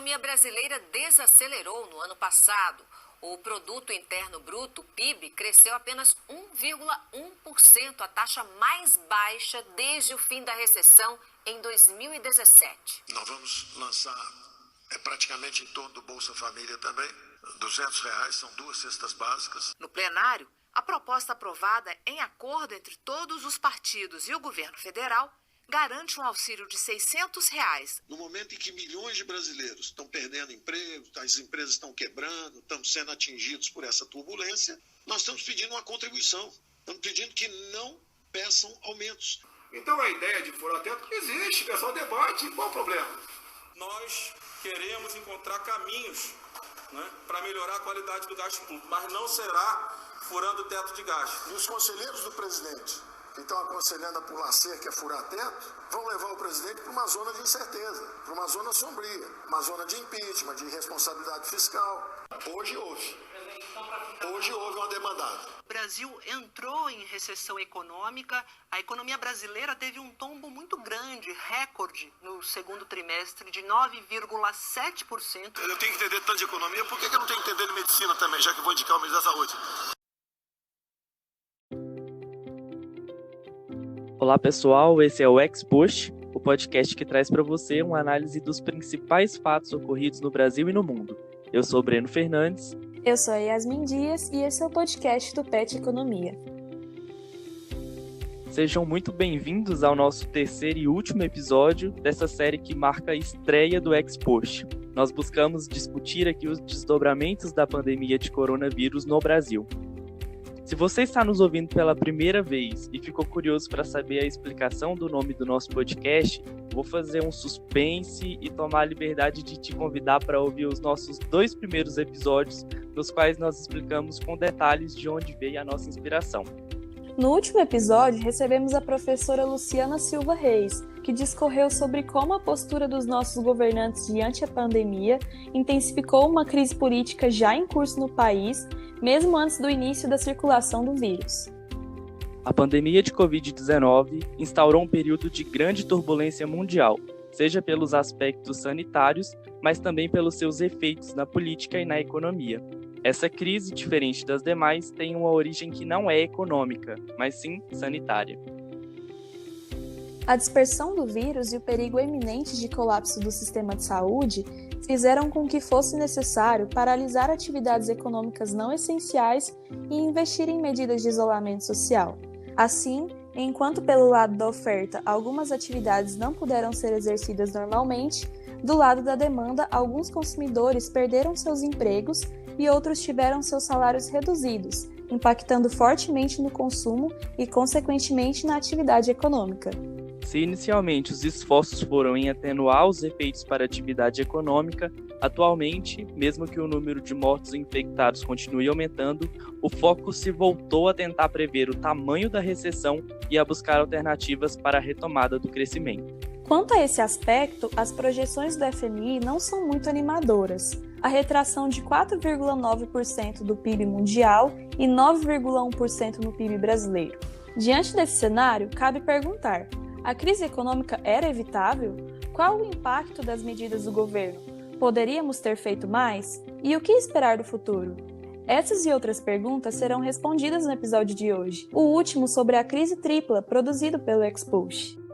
economia brasileira desacelerou no ano passado. O Produto Interno Bruto, PIB, cresceu apenas 1,1%, a taxa mais baixa desde o fim da recessão em 2017. Nós vamos lançar praticamente em torno do Bolsa Família também, R$200, são 2 cestas básicas. No plenário, a proposta aprovada em acordo entre todos os partidos e o governo federal garante um auxílio de R$600. No momento em que milhões de brasileiros estão perdendo emprego, as empresas estão quebrando, estão sendo atingidos por essa turbulência, nós estamos pedindo uma contribuição. Estamos pedindo que não peçam aumentos. Então a ideia de furar teto existe, pessoal debate, qual o problema? Nós queremos encontrar caminhos, né, para melhorar a qualidade do gasto público, mas não será furando o teto de gasto. E os conselheiros do presidente, que estão aconselhando a pular cerca, a furar teto, vão levar o presidente para uma zona de incerteza, para uma zona sombria, uma zona de impeachment, de irresponsabilidade fiscal. Hoje houve uma demandada. O Brasil entrou em recessão econômica, a economia brasileira teve um tombo muito grande, recorde, no segundo trimestre, de 9,7%. Eu tenho que entender tanto de economia, por que eu não tenho que entender de medicina também, já que vou indicar o ministro da Saúde? Olá pessoal, esse é o Expost, o podcast que traz para você uma análise dos principais fatos ocorridos no Brasil e no mundo. Eu sou o Breno Fernandes. Eu sou a Yasmin Dias e esse é o podcast do PET Economia. Sejam muito bem-vindos ao nosso terceiro e último episódio dessa série que marca a estreia do Expost. Nós buscamos discutir aqui os desdobramentos da pandemia de coronavírus no Brasil. Se você está nos ouvindo pela primeira vez e ficou curioso para saber a explicação do nome do nosso podcast, vou fazer um suspense e tomar a liberdade de te convidar para ouvir os nossos 2 primeiros episódios, nos quais nós explicamos com detalhes de onde veio a nossa inspiração. No último episódio, recebemos a professora Luciana Silva Reis, que discorreu sobre como a postura dos nossos governantes diante a pandemia intensificou uma crise política já em curso no país, mesmo antes do início da circulação do vírus. A pandemia de Covid-19 instaurou um período de grande turbulência mundial, seja pelos aspectos sanitários, mas também pelos seus efeitos na política e na economia. Essa crise, diferente das demais, tem uma origem que não é econômica, mas sim sanitária. A dispersão do vírus e o perigo iminente de colapso do sistema de saúde fizeram com que fosse necessário paralisar atividades econômicas não essenciais e investir em medidas de isolamento social. Assim, enquanto pelo lado da oferta algumas atividades não puderam ser exercidas normalmente, do lado da demanda alguns consumidores perderam seus empregos e outros tiveram seus salários reduzidos, impactando fortemente no consumo e, consequentemente, na atividade econômica. Se inicialmente os esforços foram em atenuar os efeitos para a atividade econômica, atualmente, mesmo que o número de mortos e infectados continue aumentando, o foco se voltou a tentar prever o tamanho da recessão e a buscar alternativas para a retomada do crescimento. Quanto a esse aspecto, as projeções do FMI não são muito animadoras. A retração de 4,9% do PIB mundial e 9,1% no PIB brasileiro. Diante desse cenário, cabe perguntar: a crise econômica era evitável? Qual o impacto das medidas do governo? Poderíamos ter feito mais? E o que esperar do futuro? Essas e outras perguntas serão respondidas no episódio de hoje, o último sobre a crise tripla produzido pelo Expost.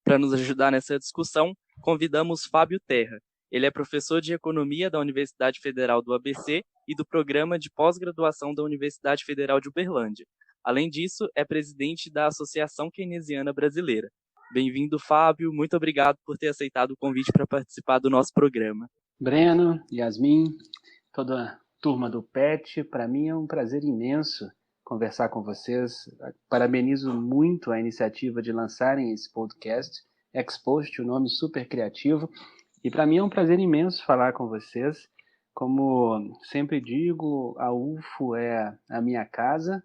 Para nos ajudar nessa discussão, convidamos Fábio Terra. Ele é professor de Economia da Universidade Federal do ABC e do Programa de Pós-Graduação da Universidade Federal de Uberlândia. Além disso, é presidente da Associação Keynesiana Brasileira. Bem-vindo, Fábio. Muito obrigado por ter aceitado o convite para participar do nosso programa. Breno, Yasmin, toda a turma do PET, para mim é um prazer imenso conversar com vocês. Parabenizo muito a iniciativa de lançarem esse podcast, Expost, um nome super criativo. E para mim é um prazer imenso falar com vocês. Como sempre digo, a UFO é a minha casa,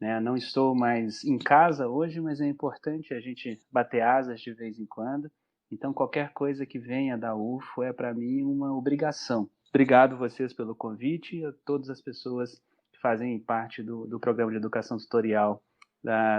né? Não estou mais em casa hoje, mas é importante a gente bater asas de vez em quando. Então qualquer coisa que venha da UFO é para mim uma obrigação. Obrigado vocês pelo convite e a todas as pessoas fazem parte do programa de educação tutorial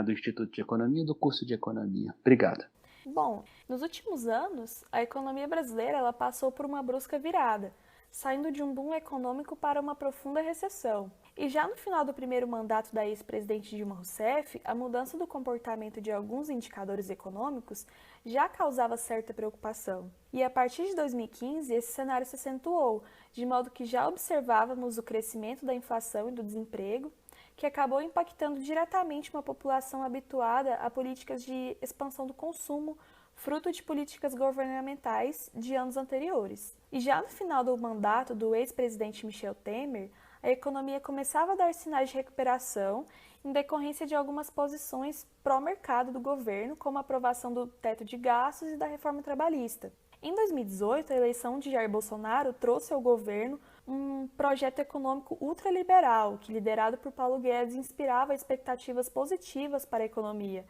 do Instituto de Economia, do curso de Economia. Obrigado. Bom, nos últimos anos, a economia brasileira ela passou por uma brusca virada, saindo de um boom econômico para uma profunda recessão. E já no final do primeiro mandato da ex-presidente Dilma Rousseff, a mudança do comportamento de alguns indicadores econômicos já causava certa preocupação. E a partir de 2015, esse cenário se acentuou, de modo que já observávamos o crescimento da inflação e do desemprego, que acabou impactando diretamente uma população habituada a políticas de expansão do consumo, fruto de políticas governamentais de anos anteriores. E já no final do mandato do ex-presidente Michel Temer, a economia começava a dar sinais de recuperação em decorrência de algumas posições pró-mercado do governo, como a aprovação do teto de gastos e da reforma trabalhista. Em 2018, a eleição de Jair Bolsonaro trouxe ao governo um projeto econômico ultraliberal, que, liderado por Paulo Guedes, inspirava expectativas positivas para a economia.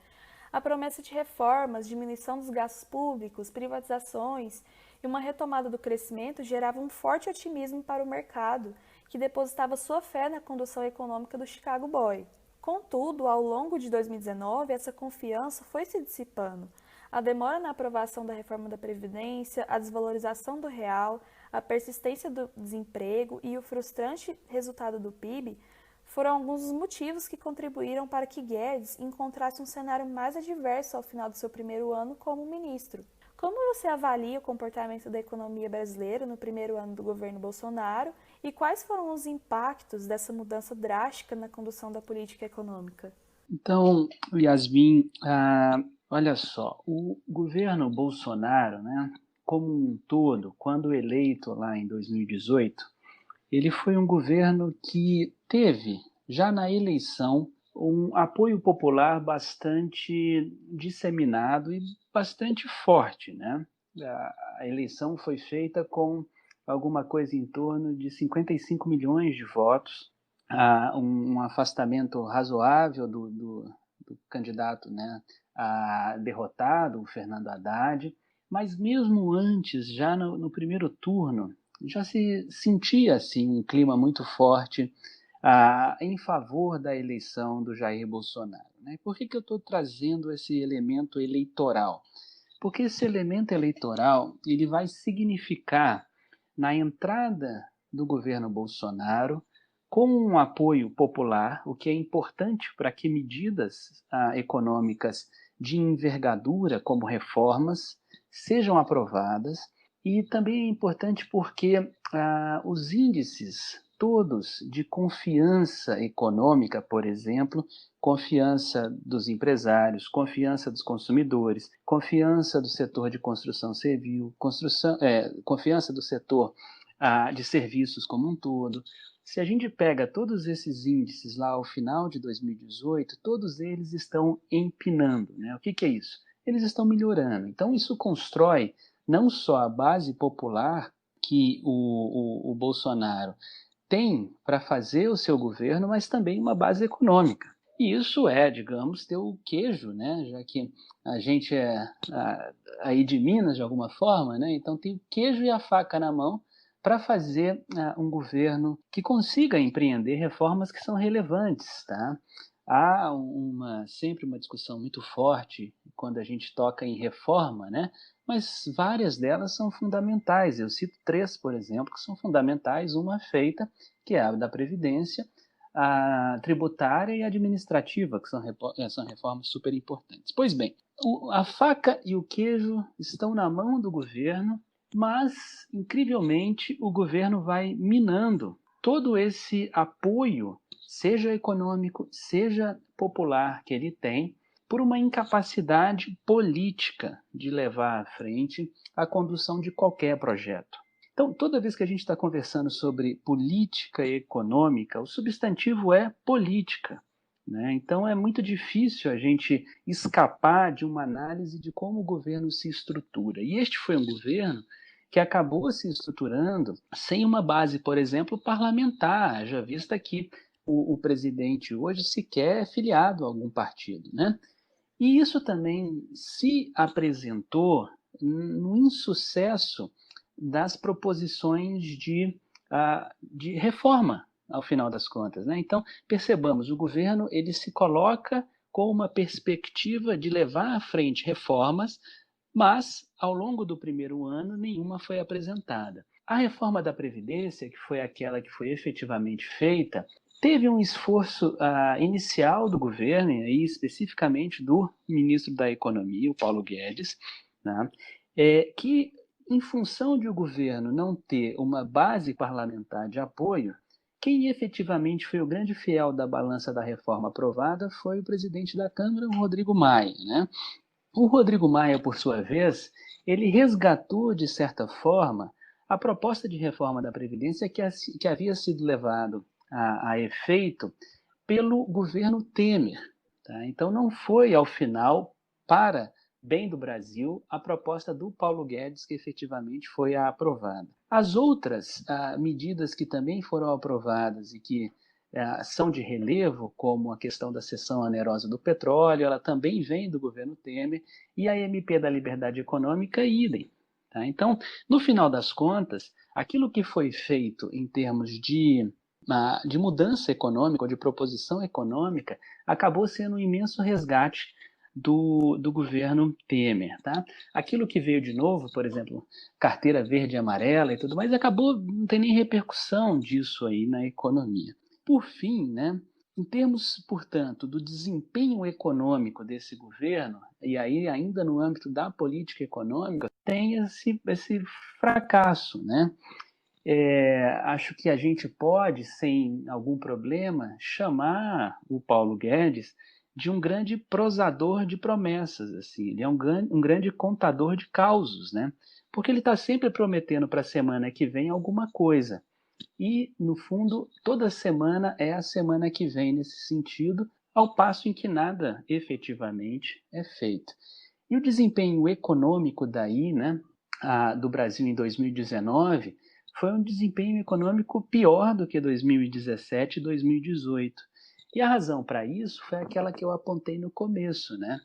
A promessa de reformas, diminuição dos gastos públicos, privatizações e uma retomada do crescimento gerava um forte otimismo para o mercado, que depositava sua fé na condução econômica do Chicago Boy. Contudo, ao longo de 2019, essa confiança foi se dissipando. A demora na aprovação da reforma da Previdência, a desvalorização do real, a persistência do desemprego e o frustrante resultado do PIB foram alguns dos motivos que contribuíram para que Guedes encontrasse um cenário mais adverso ao final do seu primeiro ano como ministro. Como você avalia o comportamento da economia brasileira no primeiro ano do governo Bolsonaro e quais foram os impactos dessa mudança drástica na condução da política econômica? Então, Yasmin, olha só, o governo Bolsonaro, né, como um todo, quando eleito lá em 2018, ele foi um governo que teve, já na eleição, um apoio popular bastante disseminado e bastante forte, né? A eleição foi feita com alguma coisa em torno de 55 milhões de votos, um afastamento razoável do candidato, né, derrotado, o Fernando Haddad, mas mesmo antes, já no primeiro turno, já se sentia assim, um clima muito forte em favor da eleição do Jair Bolsonaro. Né? Por que eu estou trazendo esse elemento eleitoral? Porque esse elemento eleitoral ele vai significar, na entrada do governo Bolsonaro, com um apoio popular, o que é importante para que medidas econômicas de envergadura, como reformas, sejam aprovadas, e também é importante porque os índices todos de confiança econômica, por exemplo, confiança dos empresários, confiança dos consumidores, confiança do setor de construção civil, confiança do setor de serviços como um todo. Se a gente pega todos esses índices lá ao final de 2018, todos eles estão empinando, né? O que é isso? Eles estão melhorando. Então, isso constrói não só a base popular que o Bolsonaro tem para fazer o seu governo, mas também uma base econômica. E isso é, digamos, ter o queijo, né? Já que a gente é aí de Minas, de alguma forma, né? Então tem o queijo e a faca na mão para fazer um governo que consiga empreender reformas que são relevantes, tá? Há sempre uma discussão muito forte quando a gente toca em reforma, né? Mas várias delas são fundamentais. Eu cito 3, por exemplo, que são fundamentais. Uma feita, que é a da Previdência, a tributária e administrativa, que são reformas super importantes. Pois bem, a faca e o queijo estão na mão do governo, mas, incrivelmente, o governo vai minando todo esse apoio, seja econômico, seja popular, que ele tem, por uma incapacidade política de levar à frente a condução de qualquer projeto. Então, toda vez que a gente está conversando sobre política econômica, o substantivo é política, né? Então, é muito difícil a gente escapar de uma análise de como o governo se estrutura. E este foi um governo que acabou se estruturando sem uma base, por exemplo, parlamentar, já vista que o presidente hoje sequer é filiado a algum partido, né? E isso também se apresentou no insucesso das proposições de reforma, ao final das contas, né? Então, percebamos, o governo ele se coloca com uma perspectiva de levar à frente reformas, mas, ao longo do primeiro ano, nenhuma foi apresentada. A reforma da Previdência, que foi aquela que foi efetivamente feita, teve um esforço inicial do governo, e especificamente do ministro da Economia, o Paulo Guedes, né, que, em função de o governo não ter uma base parlamentar de apoio, quem efetivamente foi o grande fiel da balança da reforma aprovada foi o presidente da Câmara, o Rodrigo Maia, né? O Rodrigo Maia, por sua vez, ele resgatou, de certa forma, a proposta de reforma da Previdência que havia sido levado a efeito pelo governo Temer. Tá? Então, não foi, ao final, para bem do Brasil, a proposta do Paulo Guedes que efetivamente foi aprovada. As outras medidas que também foram aprovadas e que são de relevo, como a questão da cessão onerosa do petróleo, ela também vem do governo Temer, e a MP da Liberdade Econômica, idem. Tá? Então, no final das contas, aquilo que foi feito em termos de mudança econômica, ou de proposição econômica, acabou sendo um imenso resgate do governo Temer. Tá? Aquilo que veio de novo, por exemplo, carteira verde e amarela e tudo mais, não tem nem repercussão disso aí na economia. Por fim, né, em termos, portanto, do desempenho econômico desse governo, e aí ainda no âmbito da política econômica, tem esse fracasso, né? Acho que a gente pode, sem algum problema, chamar o Paulo Guedes de um grande prosador de promessas. Assim. Ele é um grande contador de causos, né? Porque ele está sempre prometendo para a semana que vem alguma coisa. E, no fundo, toda semana é a semana que vem nesse sentido, ao passo em que nada efetivamente é feito. E o desempenho econômico daí, né, do Brasil em 2019 foi um desempenho econômico pior do que 2017 e 2018. E a razão para isso foi aquela que eu apontei no começo, né?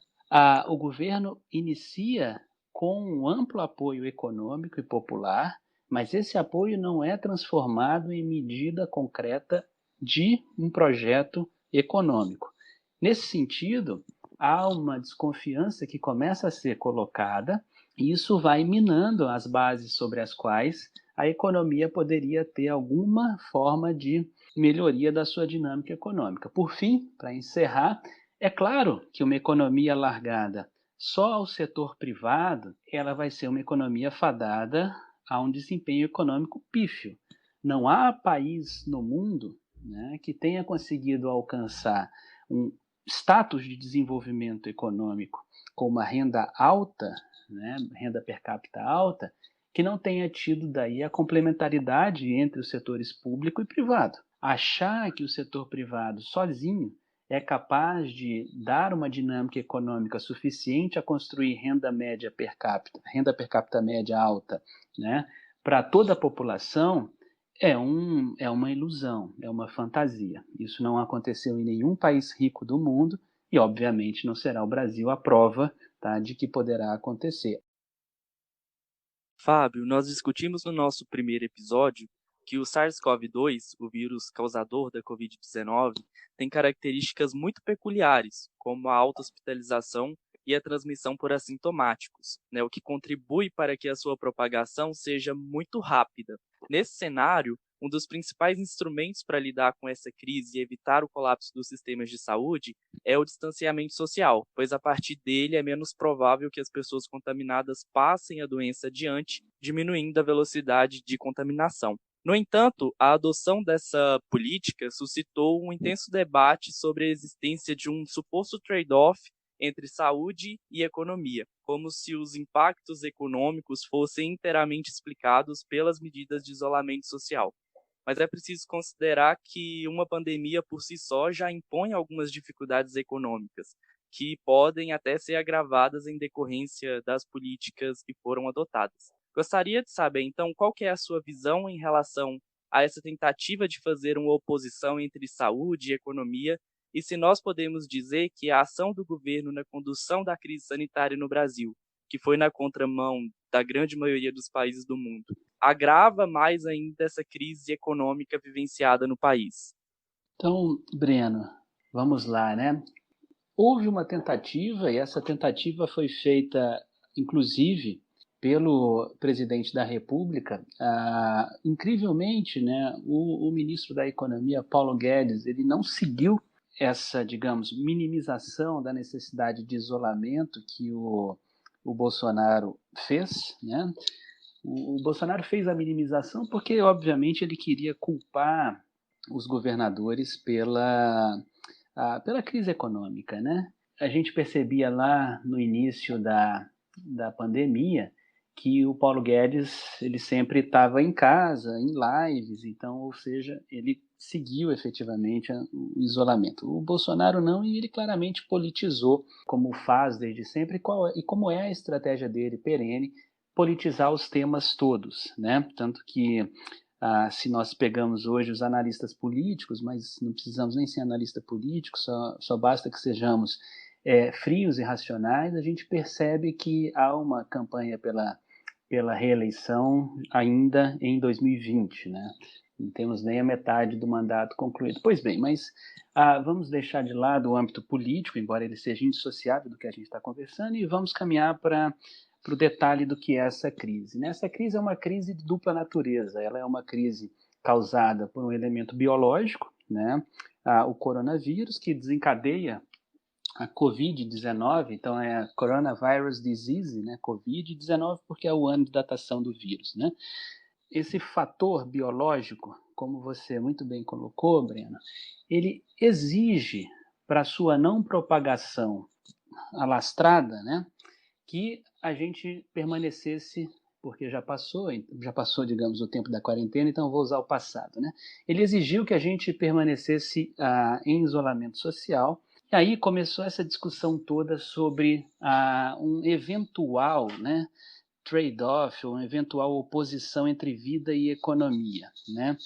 O governo inicia com um amplo apoio econômico e popular, mas esse apoio não é transformado em medida concreta de um projeto econômico. Nesse sentido, há uma desconfiança que começa a ser colocada, e isso vai minando as bases sobre as quais a economia poderia ter alguma forma de melhoria da sua dinâmica econômica. Por fim, para encerrar, é claro que uma economia largada só ao setor privado, ela vai ser uma economia fadada a um desempenho econômico pífio. Não há país no mundo, né, que tenha conseguido alcançar um status de desenvolvimento econômico com uma renda alta, né, renda per capita alta, que não tenha tido daí a complementaridade entre os setores público e privado. Achar que o setor privado sozinho é capaz de dar uma dinâmica econômica suficiente a construir renda per capita média alta, né, para toda a população, é uma ilusão, é uma fantasia. Isso não aconteceu em nenhum país rico do mundo e, obviamente, não será o Brasil a prova, tá, de que poderá acontecer. Fábio, nós discutimos no nosso primeiro episódio que o SARS-CoV-2, o vírus causador da Covid-19, tem características muito peculiares, como a alta hospitalização e a transmissão por assintomáticos, né, o que contribui para que a sua propagação seja muito rápida. Nesse cenário, um dos principais instrumentos para lidar com essa crise e evitar o colapso dos sistemas de saúde é o distanciamento social, pois a partir dele é menos provável que as pessoas contaminadas passem a doença adiante, diminuindo a velocidade de contaminação. No entanto, a adoção dessa política suscitou um intenso debate sobre a existência de um suposto trade-off entre saúde e economia, como se os impactos econômicos fossem inteiramente explicados pelas medidas de isolamento social. Mas é preciso considerar que uma pandemia por si só já impõe algumas dificuldades econômicas, que podem até ser agravadas em decorrência das políticas que foram adotadas. Gostaria de saber, então, qual que é a sua visão em relação a essa tentativa de fazer uma oposição entre saúde e economia, e se nós podemos dizer que a ação do governo na condução da crise sanitária no Brasil, que foi na contramão da grande maioria dos países do mundo, agrava mais ainda essa crise econômica vivenciada no país. Então, Breno, vamos lá, né? houve uma tentativa, e essa tentativa foi feita, inclusive, pelo presidente da República. Incrivelmente, né, o ministro da Economia, Paulo Guedes, ele não seguiu essa, digamos, minimização da necessidade de isolamento que o Bolsonaro fez, né? O Bolsonaro fez a minimização porque, obviamente, ele queria culpar os governadores pela crise econômica, né? A gente percebia lá no início da pandemia que o Paulo Guedes ele sempre estava em casa, em lives, então, ou seja, ele seguiu efetivamente o isolamento. O Bolsonaro não, e ele claramente politizou, como faz desde sempre, e como é a estratégia dele perene, politizar os temas todos, né? Tanto que se nós pegamos hoje os analistas políticos, mas não precisamos nem ser analista político, só basta que sejamos frios e racionais, a gente percebe que há uma campanha pela reeleição ainda em 2020, né? Não temos nem a metade do mandato concluído. Pois bem, mas vamos deixar de lado o âmbito político, embora ele seja indissociável do que a gente está conversando, e vamos caminhar para o detalhe do que é essa crise. Essa crise é uma crise de dupla natureza. Ela é uma crise causada por um elemento biológico, né? O coronavírus, que desencadeia a Covid-19, então é a Coronavirus Disease, né? Covid-19, porque é o ano de datação do vírus, né? Esse fator biológico, como você muito bem colocou, Breno, ele exige, para sua não propagação alastrada, né, que a gente permanecesse, porque já passou, digamos, o tempo da quarentena, então vou usar o passado, né? Ele exigiu que a gente permanecesse em isolamento social, e aí começou essa discussão toda sobre um eventual, né, trade-off, ou uma eventual oposição entre vida e economia, né?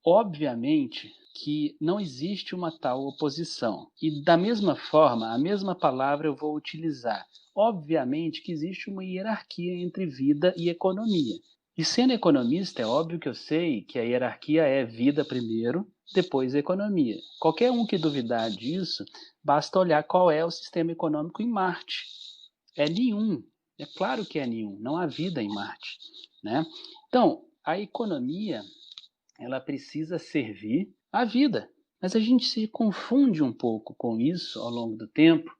Obviamente que não existe uma tal oposição. E da mesma forma, a mesma palavra eu vou utilizar. Obviamente que existe uma hierarquia entre vida e economia. E sendo economista, é óbvio que eu sei que a hierarquia é vida primeiro, depois economia. Qualquer um que duvidar disso, basta olhar qual é o sistema econômico em Marte. É nenhum. É claro que é nenhum, não há vida em Marte, né? Então, a economia, ela precisa servir à vida, mas a gente se confunde um pouco com isso ao longo do tempo,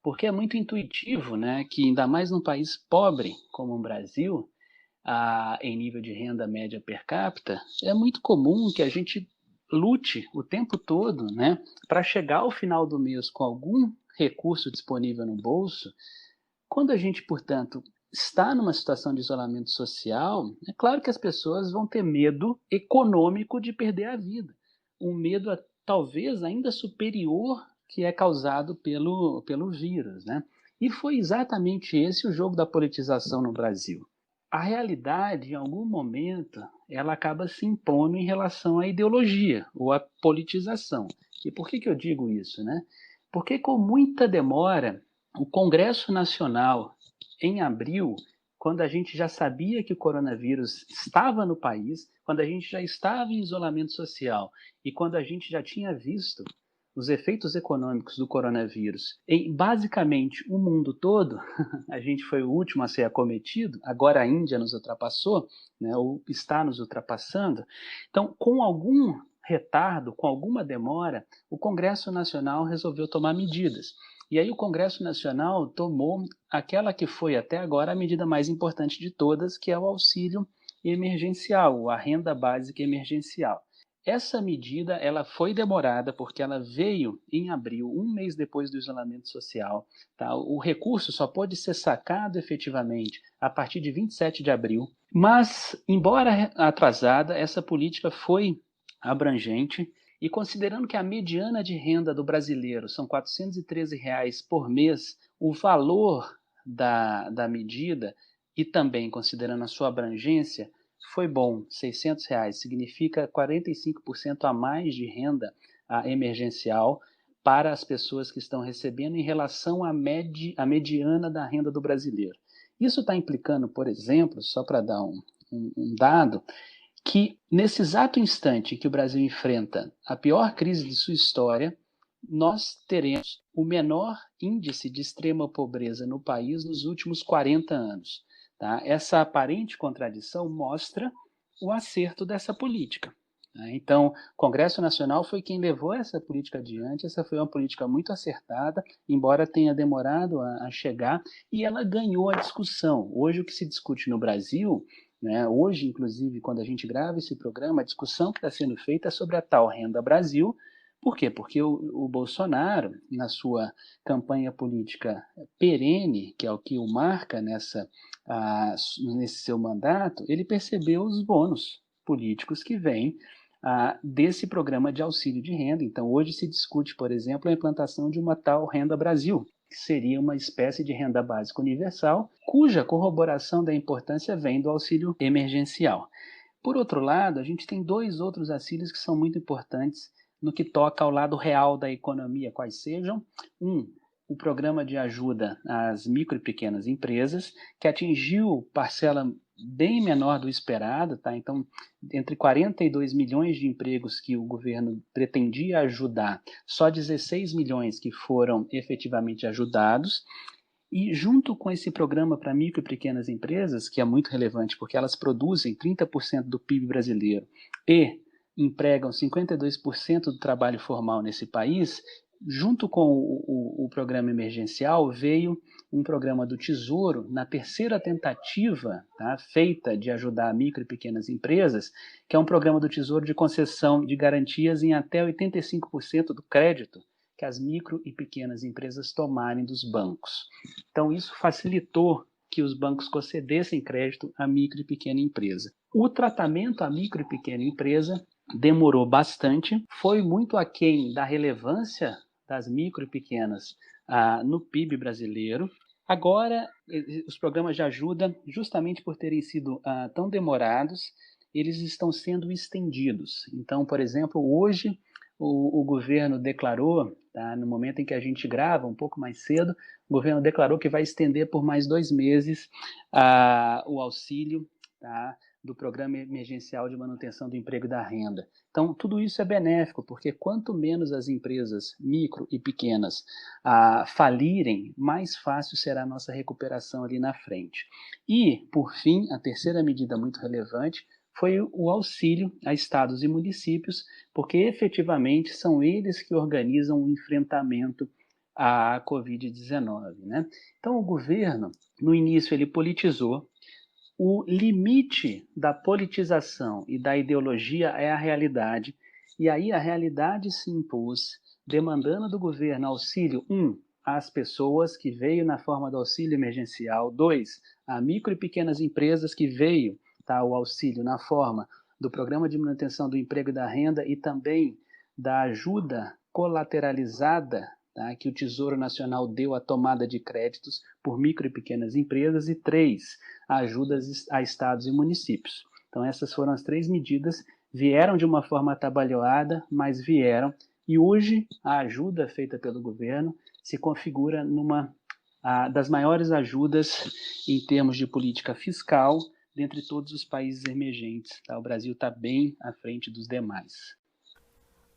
porque é muito intuitivo, né, que ainda mais num país pobre como o Brasil, em nível de renda média per capita, é muito comum que a gente lute o tempo todo, né, para chegar ao final do mês com algum recurso disponível no bolso. Quando a gente, portanto, está numa situação de isolamento social, é claro que as pessoas vão ter medo econômico de perder a vida. Um medo talvez ainda superior que é causado pelo vírus, né? E foi exatamente esse o jogo da politização no Brasil. A realidade, em algum momento, ela acaba se impondo em relação à ideologia ou à politização. E por que eu digo isso, né? Porque com muita demora, o Congresso Nacional, em abril, quando a gente já sabia que o coronavírus estava no país, quando a gente já estava em isolamento social e quando a gente já tinha visto os efeitos econômicos do coronavírus em basicamente o mundo todo, a gente foi o último a ser acometido, agora a Índia nos ultrapassou, né, ou está nos ultrapassando. Então, com algum retardo, com alguma demora, o Congresso Nacional resolveu tomar medidas. E aí o Congresso Nacional tomou aquela que foi até agora a medida mais importante de todas, que é o auxílio emergencial, a renda básica emergencial. Essa medida ela foi demorada porque ela veio em abril, um mês depois do isolamento social. Tá? O recurso só pôde ser sacado efetivamente a partir de 27 de abril. Mas, embora atrasada, essa política foi abrangente. E considerando que a mediana de renda do brasileiro são R$ 413 por mês, o valor da medida, e também considerando a sua abrangência, foi bom. R$ 600 significa 45% a mais de renda emergencial para as pessoas que estão recebendo em relação à mediana da renda do brasileiro. Isso está implicando, por exemplo, só para dar um dado, que nesse exato instante em que o Brasil enfrenta a pior crise de sua história, nós teremos o menor índice de extrema pobreza no país nos últimos 40 anos. Tá? Essa aparente contradição mostra o acerto dessa política. Então, o Congresso Nacional foi quem levou essa política adiante. Essa foi uma política muito acertada, embora tenha demorado a chegar, e ela ganhou a discussão. Hoje, o que se discute no Brasil, né, hoje, inclusive, quando a gente grava esse programa, a discussão que está sendo feita é sobre a tal Renda Brasil. Por quê? Porque o Bolsonaro, na sua campanha política perene, que é o que o marca nesse seu mandato, ele percebeu os bônus políticos que vêm desse programa de auxílio de renda. Então, hoje se discute, por exemplo, a implantação de uma tal Renda Brasil, que seria uma espécie de renda básica universal, cuja corroboração da importância vem do auxílio emergencial. Por outro lado, a gente tem dois outros auxílios que são muito importantes no que toca ao lado real da economia, quais sejam: o programa de ajuda às micro e pequenas empresas, que atingiu parcela bem menor do esperado, tá? Então, entre 42 milhões de empregos que o governo pretendia ajudar, só 16 milhões que foram efetivamente ajudados. E junto com esse programa para micro e pequenas empresas, que é muito relevante porque elas produzem 30% do PIB brasileiro e empregam 52% do trabalho formal nesse país, junto com o programa emergencial, veio um programa do Tesouro, na terceira tentativa, tá, feita de ajudar micro e pequenas empresas, que é um programa do Tesouro de concessão de garantias em até 85% do crédito que as micro e pequenas empresas tomarem dos bancos. Então, isso facilitou que os bancos concedessem crédito à micro e pequena empresa. O tratamento à micro e pequena empresa demorou bastante, foi muito aquém da relevância das micro e pequenas no PIB brasileiro. Agora, os programas de ajuda, justamente por terem sido tão demorados, eles estão sendo estendidos. Então, por exemplo, hoje o governo declarou, tá, no momento em que a gente grava, um pouco mais cedo, o governo declarou que vai estender por mais 2 meses o auxílio, tá, do Programa Emergencial de Manutenção do Emprego e da Renda. Então, tudo isso é benéfico, porque quanto menos as empresas micro e pequenas falirem, mais fácil será a nossa recuperação ali na frente. E, por fim, a terceira medida muito relevante foi o auxílio a estados e municípios, porque efetivamente são eles que organizam o enfrentamento à Covid-19, né? Então, o governo, no início, ele politizou. O limite da politização e da ideologia é a realidade, e aí a realidade se impôs, demandando do governo auxílio, às pessoas, que veio na forma do auxílio emergencial; 2, a micro e pequenas empresas, que veio, tá, o auxílio na forma do Programa de Manutenção do Emprego e da Renda e também da ajuda colateralizada, tá, que o Tesouro Nacional deu à tomada de créditos por micro e pequenas empresas; e 3, ajudas a estados e municípios. Então, essas foram as 3 medidas, vieram de uma forma atabalhoada, mas vieram, e hoje a ajuda feita pelo governo se configura numa das maiores ajudas em termos de política fiscal dentre todos os países emergentes. Tá? O Brasil está bem à frente dos demais.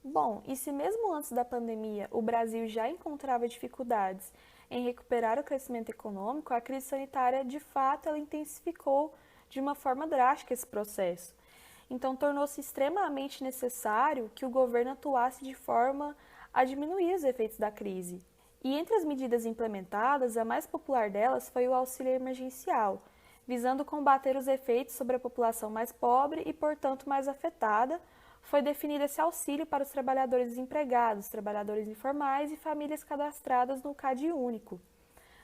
Bom, e se mesmo antes da pandemia o Brasil já encontrava dificuldades em recuperar o crescimento econômico, a crise sanitária, de fato, ela intensificou de uma forma drástica esse processo. Então, tornou-se extremamente necessário que o governo atuasse de forma a diminuir os efeitos da crise. E entre as medidas implementadas, a mais popular delas foi o auxílio emergencial, visando combater os efeitos sobre a população mais pobre e, portanto, mais afetada. Foi definido esse auxílio para os trabalhadores desempregados, trabalhadores informais e famílias cadastradas no CAD único.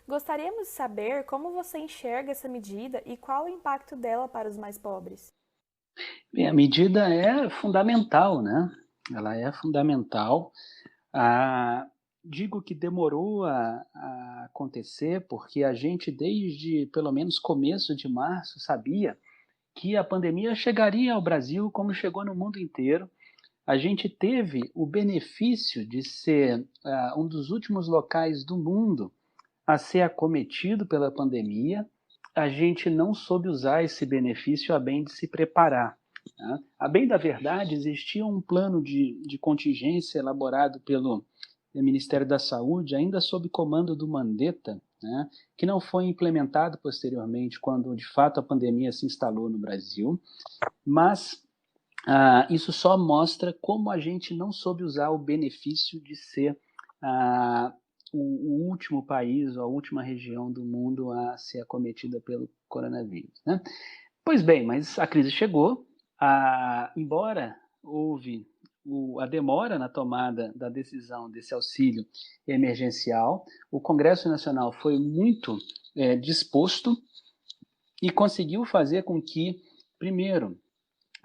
Gostaríamos de saber como você enxerga essa medida e qual o impacto dela para os mais pobres. Bem, a medida é fundamental, né? Ela é fundamental. Digo que demorou a acontecer porque a gente, desde pelo menos começo de março, sabia que a pandemia chegaria ao Brasil como chegou no mundo inteiro. A gente teve o benefício de ser um dos últimos locais do mundo a ser acometido pela pandemia. A gente não soube usar esse benefício a bem de se preparar. Tá? A bem da verdade, existia um plano de contingência elaborado pelo Ministério da Saúde, ainda sob comando do Mandetta, né, que não foi implementado posteriormente, quando de fato a pandemia se instalou no Brasil, mas isso só mostra como a gente não soube usar o benefício de ser o último país, ou a última região do mundo a ser acometida pelo coronavírus, né? Pois bem, mas a crise chegou, embora houve a demora na tomada da decisão desse auxílio emergencial, o Congresso Nacional foi muito disposto e conseguiu fazer com que, primeiro,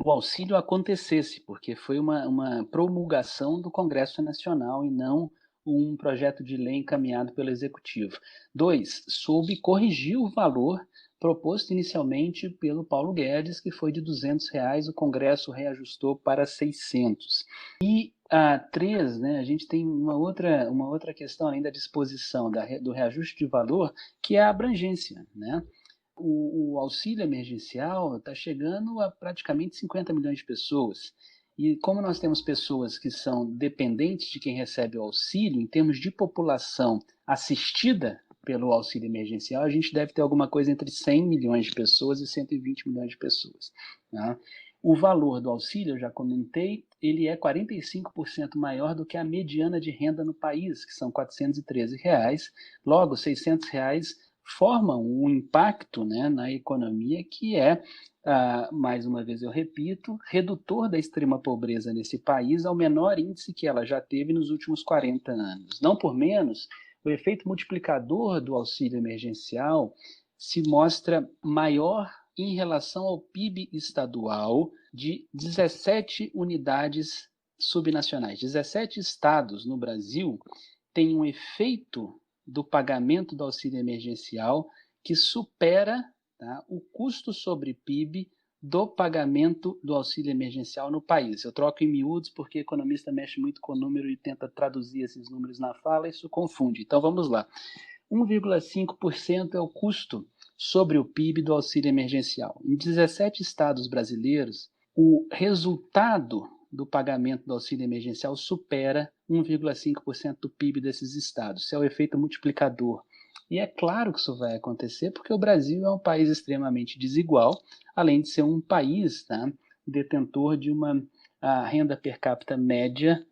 o auxílio acontecesse, porque foi uma promulgação do Congresso Nacional e não um projeto de lei encaminhado pelo Executivo. 2, soube corrigir o valor proposto inicialmente pelo Paulo Guedes, que foi de R$200, o Congresso reajustou para 600. E 3, né, a gente tem uma outra questão além da disposição do reajuste de valor, que é a abrangência, né? O auxílio emergencial está chegando a praticamente 50 milhões de pessoas. E como nós temos pessoas que são dependentes de quem recebe o auxílio, em termos de população assistida pelo auxílio emergencial, a gente deve ter alguma coisa entre 100 milhões de pessoas e 120 milhões de pessoas, né? O valor do auxílio, eu já comentei, ele é 45% maior do que a mediana de renda no país, que são R$413. Logo, R$600 formam um impacto, né, na economia que é, mais uma vez eu repito, redutor da extrema pobreza nesse país ao menor índice que ela já teve nos últimos 40 anos. Não por menos, o efeito multiplicador do auxílio emergencial se mostra maior em relação ao PIB estadual de 17 unidades subnacionais. 17 estados no Brasil têm um efeito do pagamento do auxílio emergencial que supera, tá, o custo sobre PIB do pagamento do auxílio emergencial no país. Eu troco em miúdos porque economista mexe muito com o número e tenta traduzir esses números na fala, isso confunde. Então vamos lá. 1,5% é o custo sobre o PIB do auxílio emergencial. Em 17 estados brasileiros, o resultado do pagamento do auxílio emergencial supera 1,5% do PIB desses estados. Isso é o efeito multiplicador. E é claro que isso vai acontecer porque o Brasil é um país extremamente desigual, além de ser um país, tá, detentor de uma renda per capita média.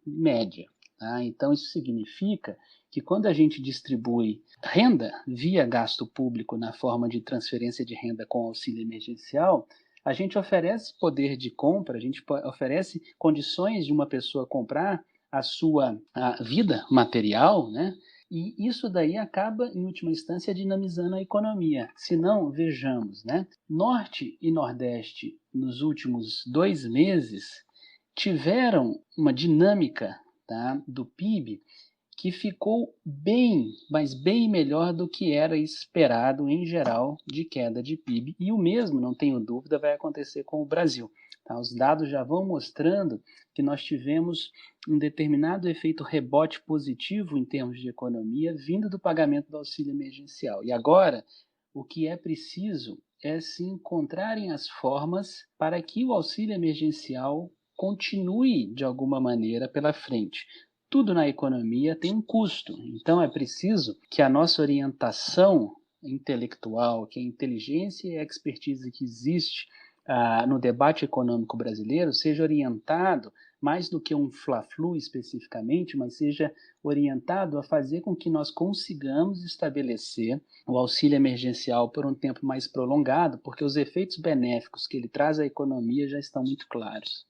Tá? Então isso significa que quando a gente distribui renda via gasto público na forma de transferência de renda com auxílio emergencial, a gente oferece poder de compra, a gente oferece condições de uma pessoa comprar a sua vida material, né? E isso daí acaba, em última instância, dinamizando a economia. Se não, vejamos, né? Norte e Nordeste, nos últimos 2 meses, tiveram uma dinâmica, tá, do PIB que ficou bem, mas bem melhor do que era esperado em geral de queda de PIB. E o mesmo, não tenho dúvida, vai acontecer com o Brasil. Tá? Os dados já vão mostrando que nós tivemos um determinado efeito rebote positivo em termos de economia vindo do pagamento do auxílio emergencial. E agora, o que é preciso é se encontrarem as formas para que o auxílio emergencial continue de alguma maneira pela frente. Tudo na economia tem um custo, então é preciso que a nossa orientação intelectual, que a inteligência e a expertise que existe no debate econômico brasileiro seja orientado, mais do que um fla-flu especificamente, mas seja orientado a fazer com que nós consigamos estabelecer o auxílio emergencial por um tempo mais prolongado, porque os efeitos benéficos que ele traz à economia já estão muito claros.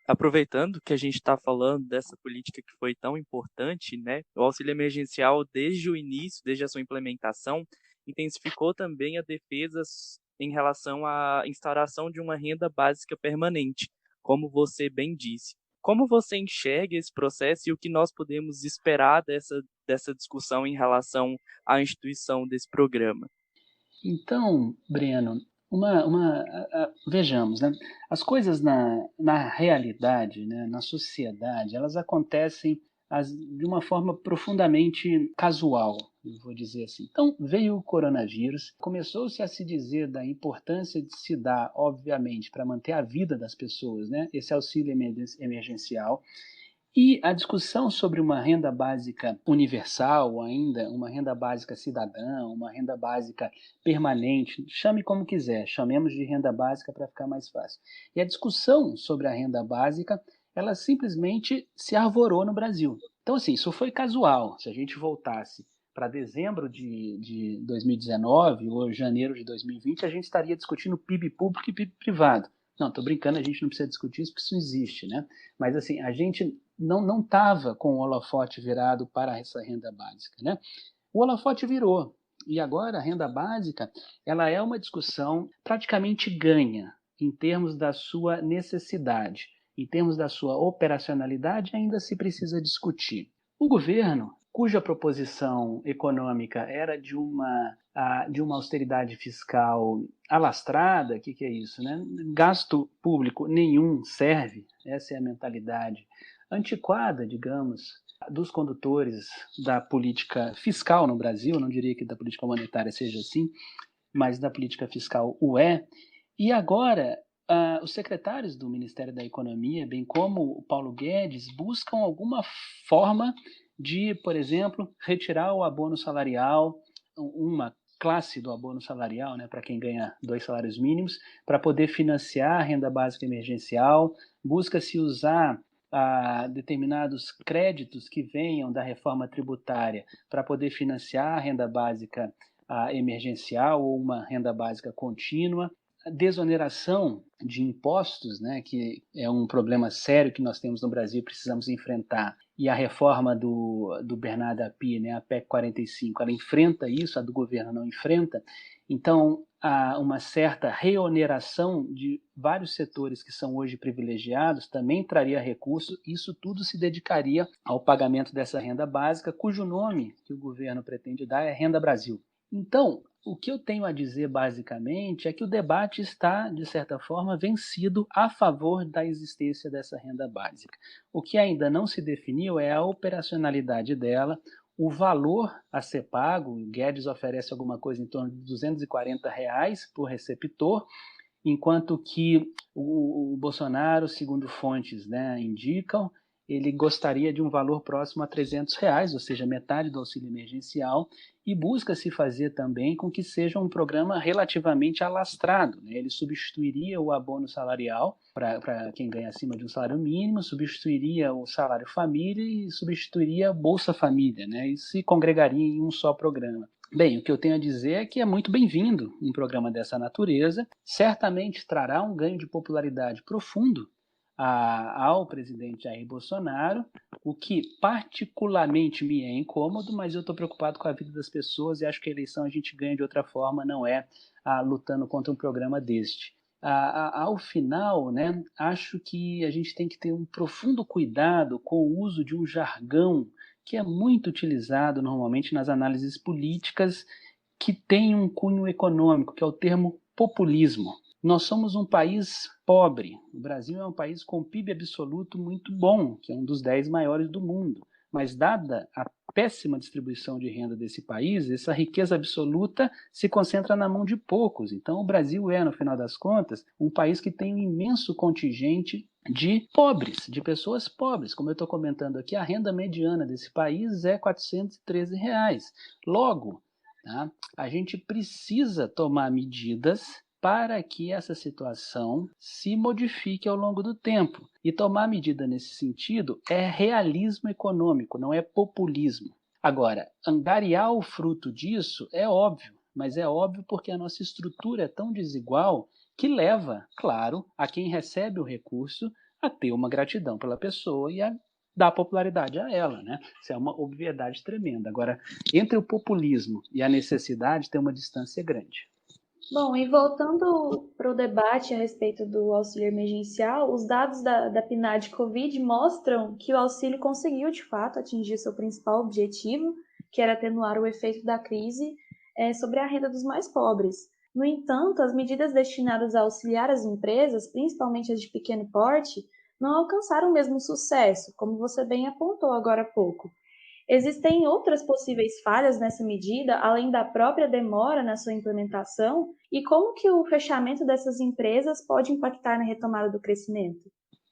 Aproveitando que a gente está falando dessa política que foi tão importante, né, o auxílio emergencial, desde o início, desde a sua implementação, intensificou também a defesa em relação à instauração de uma renda básica permanente, como você bem disse. Como você enxerga esse processo e o que nós podemos esperar dessa discussão em relação à instituição desse programa? Então, Breno, vejamos, né? As coisas na realidade, né, na sociedade, elas acontecem de uma forma profundamente casual, eu vou dizer assim. Então, veio o coronavírus, começou-se a se dizer da importância de se dar, obviamente, para manter a vida das pessoas, né, esse auxílio emergencial, E a discussão sobre uma renda básica universal, ou ainda uma renda básica cidadã, uma renda básica permanente, chame como quiser, chamemos de renda básica para ficar mais fácil. E a discussão sobre a renda básica, ela simplesmente se arvorou no Brasil. Então, assim, isso foi casual. Se a gente voltasse para dezembro de 2019 ou janeiro de 2020, a gente estaria discutindo PIB público e PIB privado. Não, estou brincando, a gente não precisa discutir isso, porque isso existe, né? Mas, assim, a gente não estava com o holofote virado para essa renda básica, né? O holofote virou, e agora a renda básica, ela é uma discussão praticamente ganha em termos da sua necessidade. Em termos da sua operacionalidade, ainda se precisa discutir. O governo, cuja proposição econômica era de uma austeridade fiscal alastrada, o que é isso, né? Gasto público nenhum serve, essa é a mentalidade antiquada, digamos, dos condutores da política fiscal no Brasil, não diria que da política monetária seja assim, mas da política fiscal o é. E agora, os secretários do Ministério da Economia, bem como o Paulo Guedes, buscam alguma forma de, por exemplo, retirar o abono salarial, uma classe do abono salarial, né, para quem ganha 2 salários mínimos, para poder financiar a renda básica emergencial. Busca-se usar determinados créditos que venham da reforma tributária para poder financiar a renda básica emergencial ou uma renda básica contínua. A desoneração de impostos, né, que é um problema sério que nós temos no Brasil e precisamos enfrentar, e a reforma do Bernardo Api, né, a PEC 45, ela enfrenta isso, a do governo não enfrenta. Então, há uma certa reoneração de vários setores que são hoje privilegiados, também traria recurso, isso tudo se dedicaria ao pagamento dessa renda básica, cujo nome que o governo pretende dar é Renda Brasil. Então, o que eu tenho a dizer basicamente é que o debate está, de certa forma, vencido a favor da existência dessa renda básica. O que ainda não se definiu é a operacionalidade dela, o valor a ser pago. O Guedes oferece alguma coisa em torno de R$240 por receptor, enquanto que o Bolsonaro, segundo fontes, né, indicam, ele gostaria de um valor próximo a R$300, ou seja, metade do auxílio emergencial, e busca-se fazer também com que seja um programa relativamente alastrado, né? Ele substituiria o abono salarial para quem ganha acima de um salário mínimo, substituiria o salário família e substituiria a Bolsa Família, né? E se congregaria em um só programa. Bem, o que eu tenho a dizer é que é muito bem-vindo um programa dessa natureza, certamente trará um ganho de popularidade profundo ao presidente Jair Bolsonaro, o que particularmente me é incômodo, mas eu estou preocupado com a vida das pessoas e acho que a eleição a gente ganha de outra forma, não é lutando contra um programa deste. Ao final, né, acho que a gente tem que ter um profundo cuidado com o uso de um jargão que é muito utilizado normalmente nas análises políticas, que tem um cunho econômico, que é o termo populismo. Nós somos um país pobre. O Brasil é um país com PIB absoluto muito bom, que é um dos 10 maiores do mundo. Mas, dada a péssima distribuição de renda desse país, essa riqueza absoluta se concentra na mão de poucos. Então, o Brasil é, no final das contas, um país que tem um imenso contingente de pobres, de pessoas pobres. Como eu estou comentando aqui, a renda mediana desse país é R$413. Logo, tá, a gente precisa tomar medidas para que essa situação se modifique ao longo do tempo. E tomar medida nesse sentido é realismo econômico, não é populismo. Agora, angariar o fruto disso é óbvio, mas é óbvio porque a nossa estrutura é tão desigual que leva, claro, a quem recebe o recurso a ter uma gratidão pela pessoa e a dar popularidade a ela, né? Isso é uma obviedade tremenda. Agora, entre o populismo e a necessidade tem uma distância grande. Bom, e voltando para o debate a respeito do auxílio emergencial, os dados da PNAD Covid mostram que o auxílio conseguiu, de fato, atingir seu principal objetivo, que era atenuar o efeito da crise sobre a renda dos mais pobres. No entanto, as medidas destinadas a auxiliar as empresas, principalmente as de pequeno porte, não alcançaram o mesmo sucesso, como você bem apontou agora há pouco. Existem outras possíveis falhas nessa medida, além da própria demora na sua implementação, e como que o fechamento dessas empresas pode impactar na retomada do crescimento?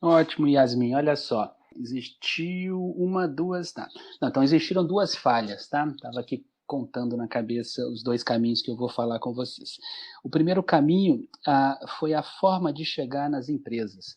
Ótimo, Yasmin. Olha só, Existiu uma, duas... Não, então existiram duas falhas, tá? Estava aqui contando na cabeça os dois caminhos que eu vou falar com vocês. O primeiro caminho foi a forma de chegar nas empresas.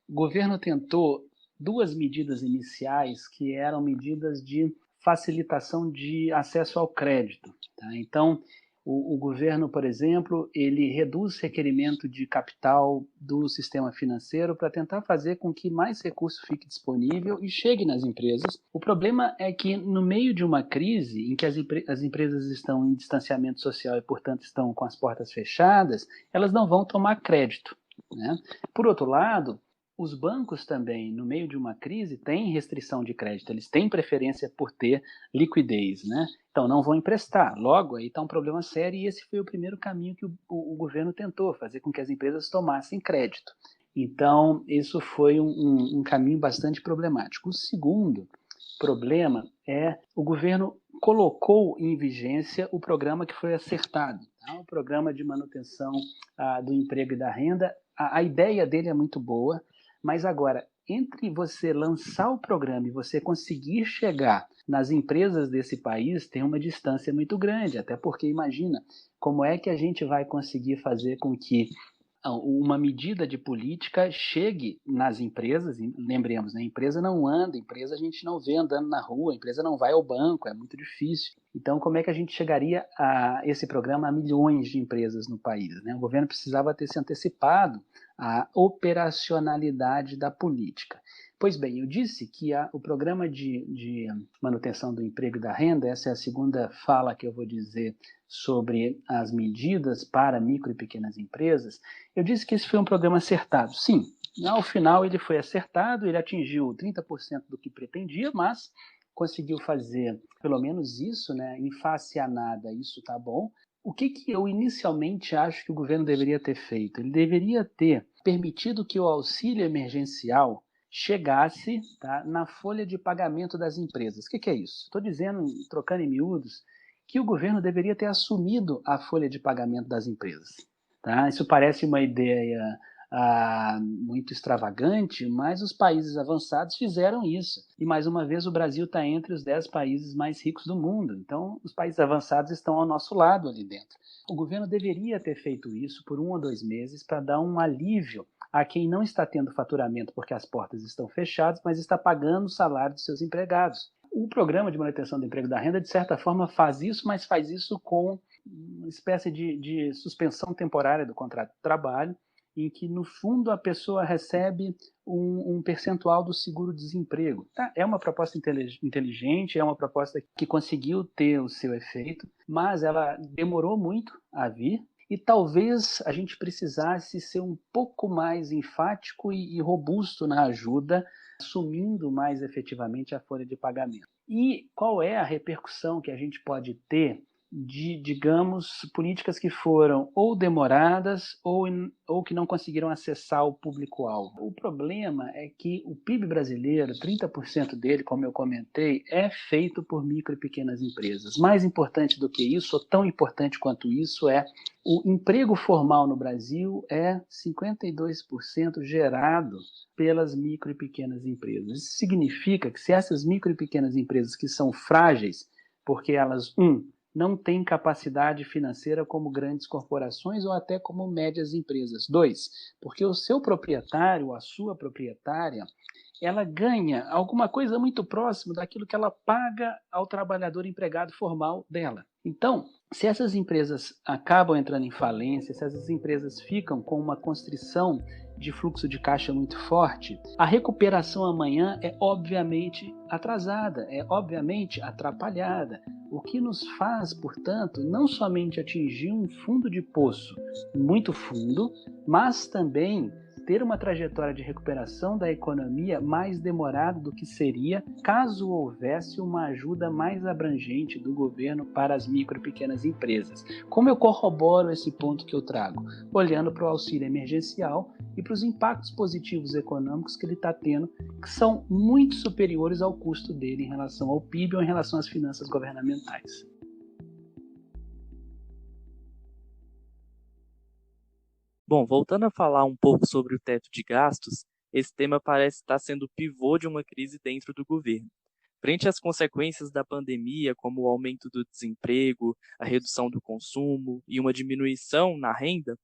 O governo tentou duas medidas iniciais que eram medidas de facilitação de acesso ao crédito. Tá? Então, o governo, por exemplo, ele reduz o requerimento de capital do sistema financeiro para tentar fazer com que mais recurso fique disponível e chegue nas empresas. O problema é que, no meio de uma crise em que as empresas estão em distanciamento social e, portanto, estão com as portas fechadas, elas não vão tomar crédito, né? Por outro lado, os bancos também, no meio de uma crise, têm restrição de crédito, eles têm preferência por ter liquidez, né? Então não vão emprestar. Logo, aí está um problema sério e esse foi o primeiro caminho que o governo tentou, fazer com que as empresas tomassem crédito. Então, isso foi um caminho bastante problemático. O segundo problema é o governo colocou em vigência o programa que foi acertado, tá? O programa de manutenção do emprego e da renda. A ideia dele é muito boa, mas agora, entre você lançar o programa e você conseguir chegar nas empresas desse país, tem uma distância muito grande, até porque, imagina, como é que a gente vai conseguir fazer com que uma medida de política chegue nas empresas? Lembremos, né? A empresa não anda, a empresa a gente não vê andando na rua, a empresa não vai ao banco, é muito difícil. Então, como é que a gente chegaria a esse programa a milhões de empresas no país, né? O governo precisava ter se antecipado à operacionalidade da política. Pois bem, eu disse que o programa de manutenção do emprego e da renda, essa é a segunda fala que eu vou dizer sobre as medidas para micro e pequenas empresas, eu disse que esse foi um programa acertado. Sim, ao final ele foi acertado, ele atingiu 30% do que pretendia, mas conseguiu fazer pelo menos isso, né? Em face a nada, isso está bom. O que eu inicialmente acho que o governo deveria ter feito? Ele deveria ter permitido que o auxílio emergencial chegasse, tá, na folha de pagamento das empresas. O que é isso? Estou dizendo, trocando em miúdos, que o governo deveria ter assumido a folha de pagamento das empresas. Tá? Isso parece uma ideia muito extravagante, mas os países avançados fizeram isso. E, mais uma vez, o Brasil está entre os 10 países mais ricos do mundo. Então, os países avançados estão ao nosso lado ali dentro. O governo deveria ter feito isso por 1 ou 2 meses para dar um alívio a quem não está tendo faturamento porque as portas estão fechadas, mas está pagando o salário dos seus empregados. O programa de manutenção do emprego e da renda, de certa forma, faz isso, mas faz isso com uma espécie de suspensão temporária do contrato de trabalho, em que, no fundo, a pessoa recebe um percentual do seguro-desemprego. Tá? É uma proposta inteligente, é uma proposta que conseguiu ter o seu efeito, mas ela demorou muito a vir e talvez a gente precisasse ser um pouco mais enfático e robusto na ajuda, assumindo mais efetivamente a folha de pagamento. E qual é a repercussão que a gente pode ter de, digamos, políticas que foram ou demoradas ou que não conseguiram acessar o público-alvo? O problema é que o PIB brasileiro, 30% dele, como eu comentei, é feito por micro e pequenas empresas. Mais importante do que isso, ou tão importante quanto isso, é o emprego formal no Brasil é 52% gerado pelas micro e pequenas empresas. Isso significa que se essas micro e pequenas empresas que são frágeis, porque elas, não têm capacidade financeira como grandes corporações ou até como médias empresas. 2, porque o seu proprietário, a sua proprietária, ela ganha alguma coisa muito próximo daquilo que ela paga ao trabalhador empregado formal dela. Então, se essas empresas acabam entrando em falência, se essas empresas ficam com uma constrição de fluxo de caixa muito forte, a recuperação amanhã é obviamente atrasada, é obviamente atrapalhada, o que nos faz, portanto, não somente atingir um fundo de poço muito fundo, mas também ter uma trajetória de recuperação da economia mais demorada do que seria caso houvesse uma ajuda mais abrangente do governo para as micro e pequenas empresas. Como eu corroboro esse ponto que eu trago? Olhando para o auxílio emergencial e para os impactos positivos econômicos que ele está tendo, que são muito superiores ao custo dele em relação ao PIB ou em relação às finanças governamentais. Bom, voltando a falar um pouco sobre o teto de gastos, esse tema parece estar sendo o pivô de uma crise dentro do governo. Frente às consequências da pandemia, como o aumento do desemprego, a redução do consumo e uma diminuição na renda,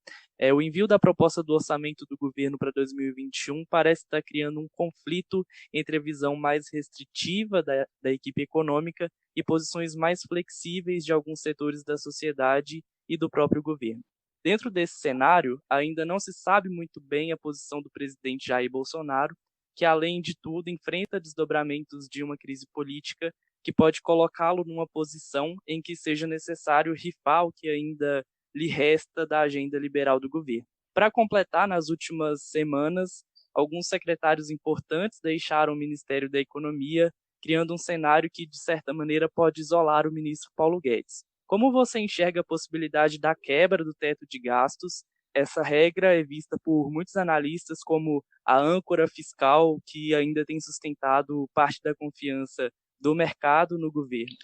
o envio da proposta do orçamento do governo para 2021 parece estar criando um conflito entre a visão mais restritiva da equipe econômica e posições mais flexíveis de alguns setores da sociedade e do próprio governo. Dentro desse cenário, ainda não se sabe muito bem a posição do presidente Jair Bolsonaro, que, além de tudo, enfrenta desdobramentos de uma crise política que pode colocá-lo numa posição em que seja necessário rifar o que ainda lhe resta da agenda liberal do governo. Para completar, nas últimas semanas, alguns secretários importantes deixaram o Ministério da Economia, criando um cenário que, de certa maneira, pode isolar o ministro Paulo Guedes. Como você enxerga a possibilidade da quebra do teto de gastos? Essa regra é vista por muitos analistas como a âncora fiscal que ainda tem sustentado parte da confiança do mercado no governo.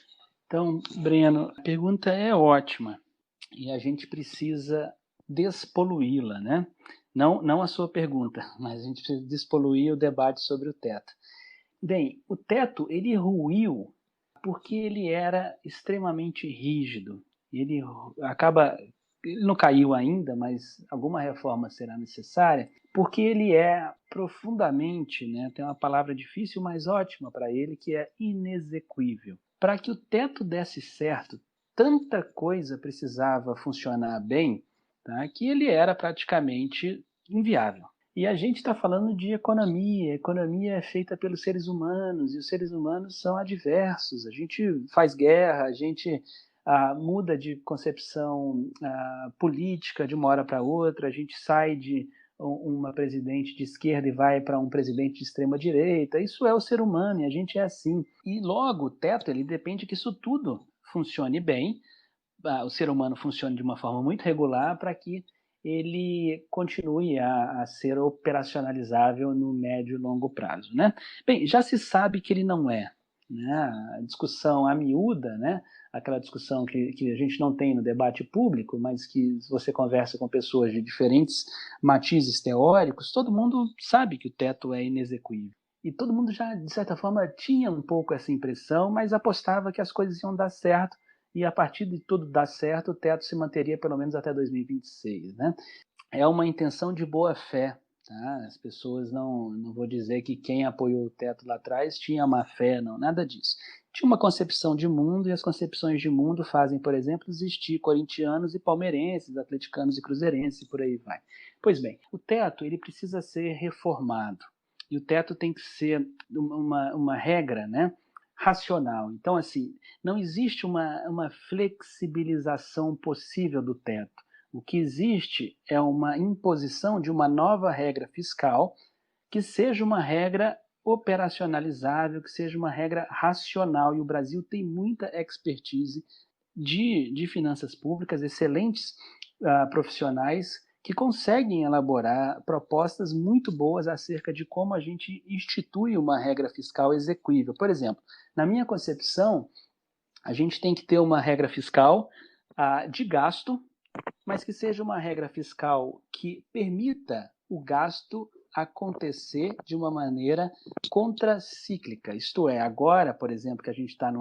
Então, Breno, a pergunta é ótima e a gente precisa despoluí-la, né? Não a sua pergunta, mas a gente precisa despoluir o debate sobre o teto. Bem, o teto, ele ruiu porque ele era extremamente rígido. Ele não caiu ainda, mas alguma reforma será necessária, porque ele é profundamente, né, tem uma palavra difícil, mas ótima para ele, que é inexequível. Para que o teto desse certo, tanta coisa precisava funcionar bem, tá, que ele era praticamente inviável. E a gente está falando de economia. A economia é feita pelos seres humanos, e os seres humanos são adversos. A gente faz guerra, a gente muda de concepção política de uma hora para outra, a gente sai de uma presidente de esquerda e vai para um presidente de extrema direita. Isso é o ser humano e a gente é assim. E logo o teto ele depende que isso tudo funcione bem, o ser humano funcione de uma forma muito regular para que ele continue a ser operacionalizável no médio e longo prazo, né? Bem, já se sabe que ele não é, né? A discussão miúda, né? Aquela discussão que a gente não tem no debate público, mas que você conversa com pessoas de diferentes matizes teóricos, todo mundo sabe que o teto é inexequível. E todo mundo já, de certa forma, tinha um pouco essa impressão, mas apostava que as coisas iam dar certo, e a partir de tudo dar certo, o teto se manteria pelo menos até 2026, né? É uma intenção de boa fé, tá? As pessoas não vou dizer que quem apoiou o teto lá atrás tinha má fé, não, nada disso. Tinha uma concepção de mundo, e as concepções de mundo fazem, por exemplo, existir corintianos e palmeirenses, atleticanos e cruzeirenses, e por aí vai. Pois bem, o teto ele precisa ser reformado, e o teto tem que ser uma regra, né, racional. Então, assim, não existe uma flexibilização possível do teto. O que existe é uma imposição de uma nova regra fiscal que seja uma regra operacionalizável, que seja uma regra racional. E o Brasil tem muita expertise de finanças públicas, excelentes profissionais que conseguem elaborar propostas muito boas acerca de como a gente institui uma regra fiscal exequível. Por exemplo, na minha concepção, a gente tem que ter uma regra fiscal de gasto, mas que seja uma regra fiscal que permita o gasto acontecer de uma maneira contracíclica. Isto é, agora, por exemplo, que a gente está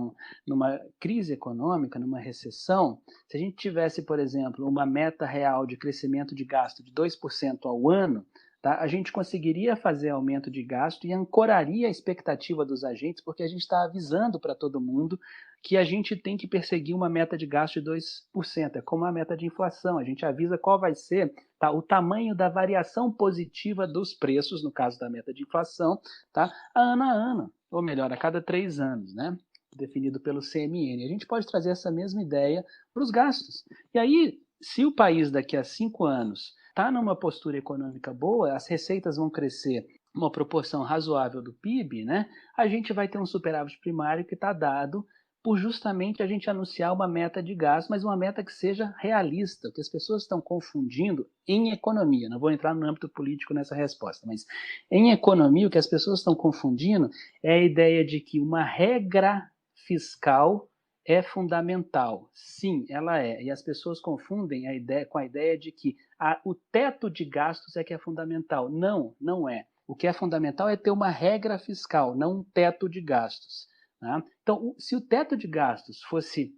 numa crise econômica, numa recessão, se a gente tivesse, por exemplo, uma meta real de crescimento de gasto de 2% ao ano, tá, a gente conseguiria fazer aumento de gasto e ancoraria a expectativa dos agentes, porque a gente está avisando para todo mundo que a gente tem que perseguir uma meta de gasto de 2%. É como a meta de inflação. A gente avisa qual vai ser o tamanho da variação positiva dos preços, no caso da meta de inflação, tá, ano a ano, ou melhor, a cada 3 anos, né, definido pelo CMN. A gente pode trazer essa mesma ideia para os gastos. E aí, se o país daqui a 5 anos está numa postura econômica boa, as receitas vão crescer uma proporção razoável do PIB, né, a gente vai ter um superávit primário que está dado por justamente a gente anunciar uma meta de gasto, mas uma meta que seja realista. O que as pessoas estão confundindo em economia, não vou entrar no âmbito político nessa resposta, mas em economia o que as pessoas estão confundindo é a ideia de que uma regra fiscal é fundamental. Sim, ela é. E as pessoas confundem a ideia com a ideia de que o teto de gastos é que é fundamental. Não, não é. O que é fundamental é ter uma regra fiscal, não um teto de gastos. Né? Então, se o teto de gastos fosse,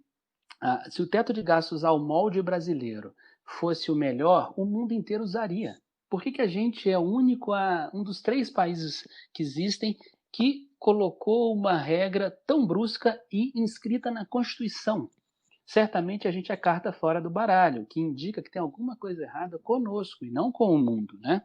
se o teto de gastos ao molde brasileiro fosse o melhor, o mundo inteiro usaria. Por que a gente é um dos 3 países que existem que colocou uma regra tão brusca e inscrita na Constituição? Certamente a gente é carta fora do baralho, que indica que tem alguma coisa errada conosco e não com o mundo, né?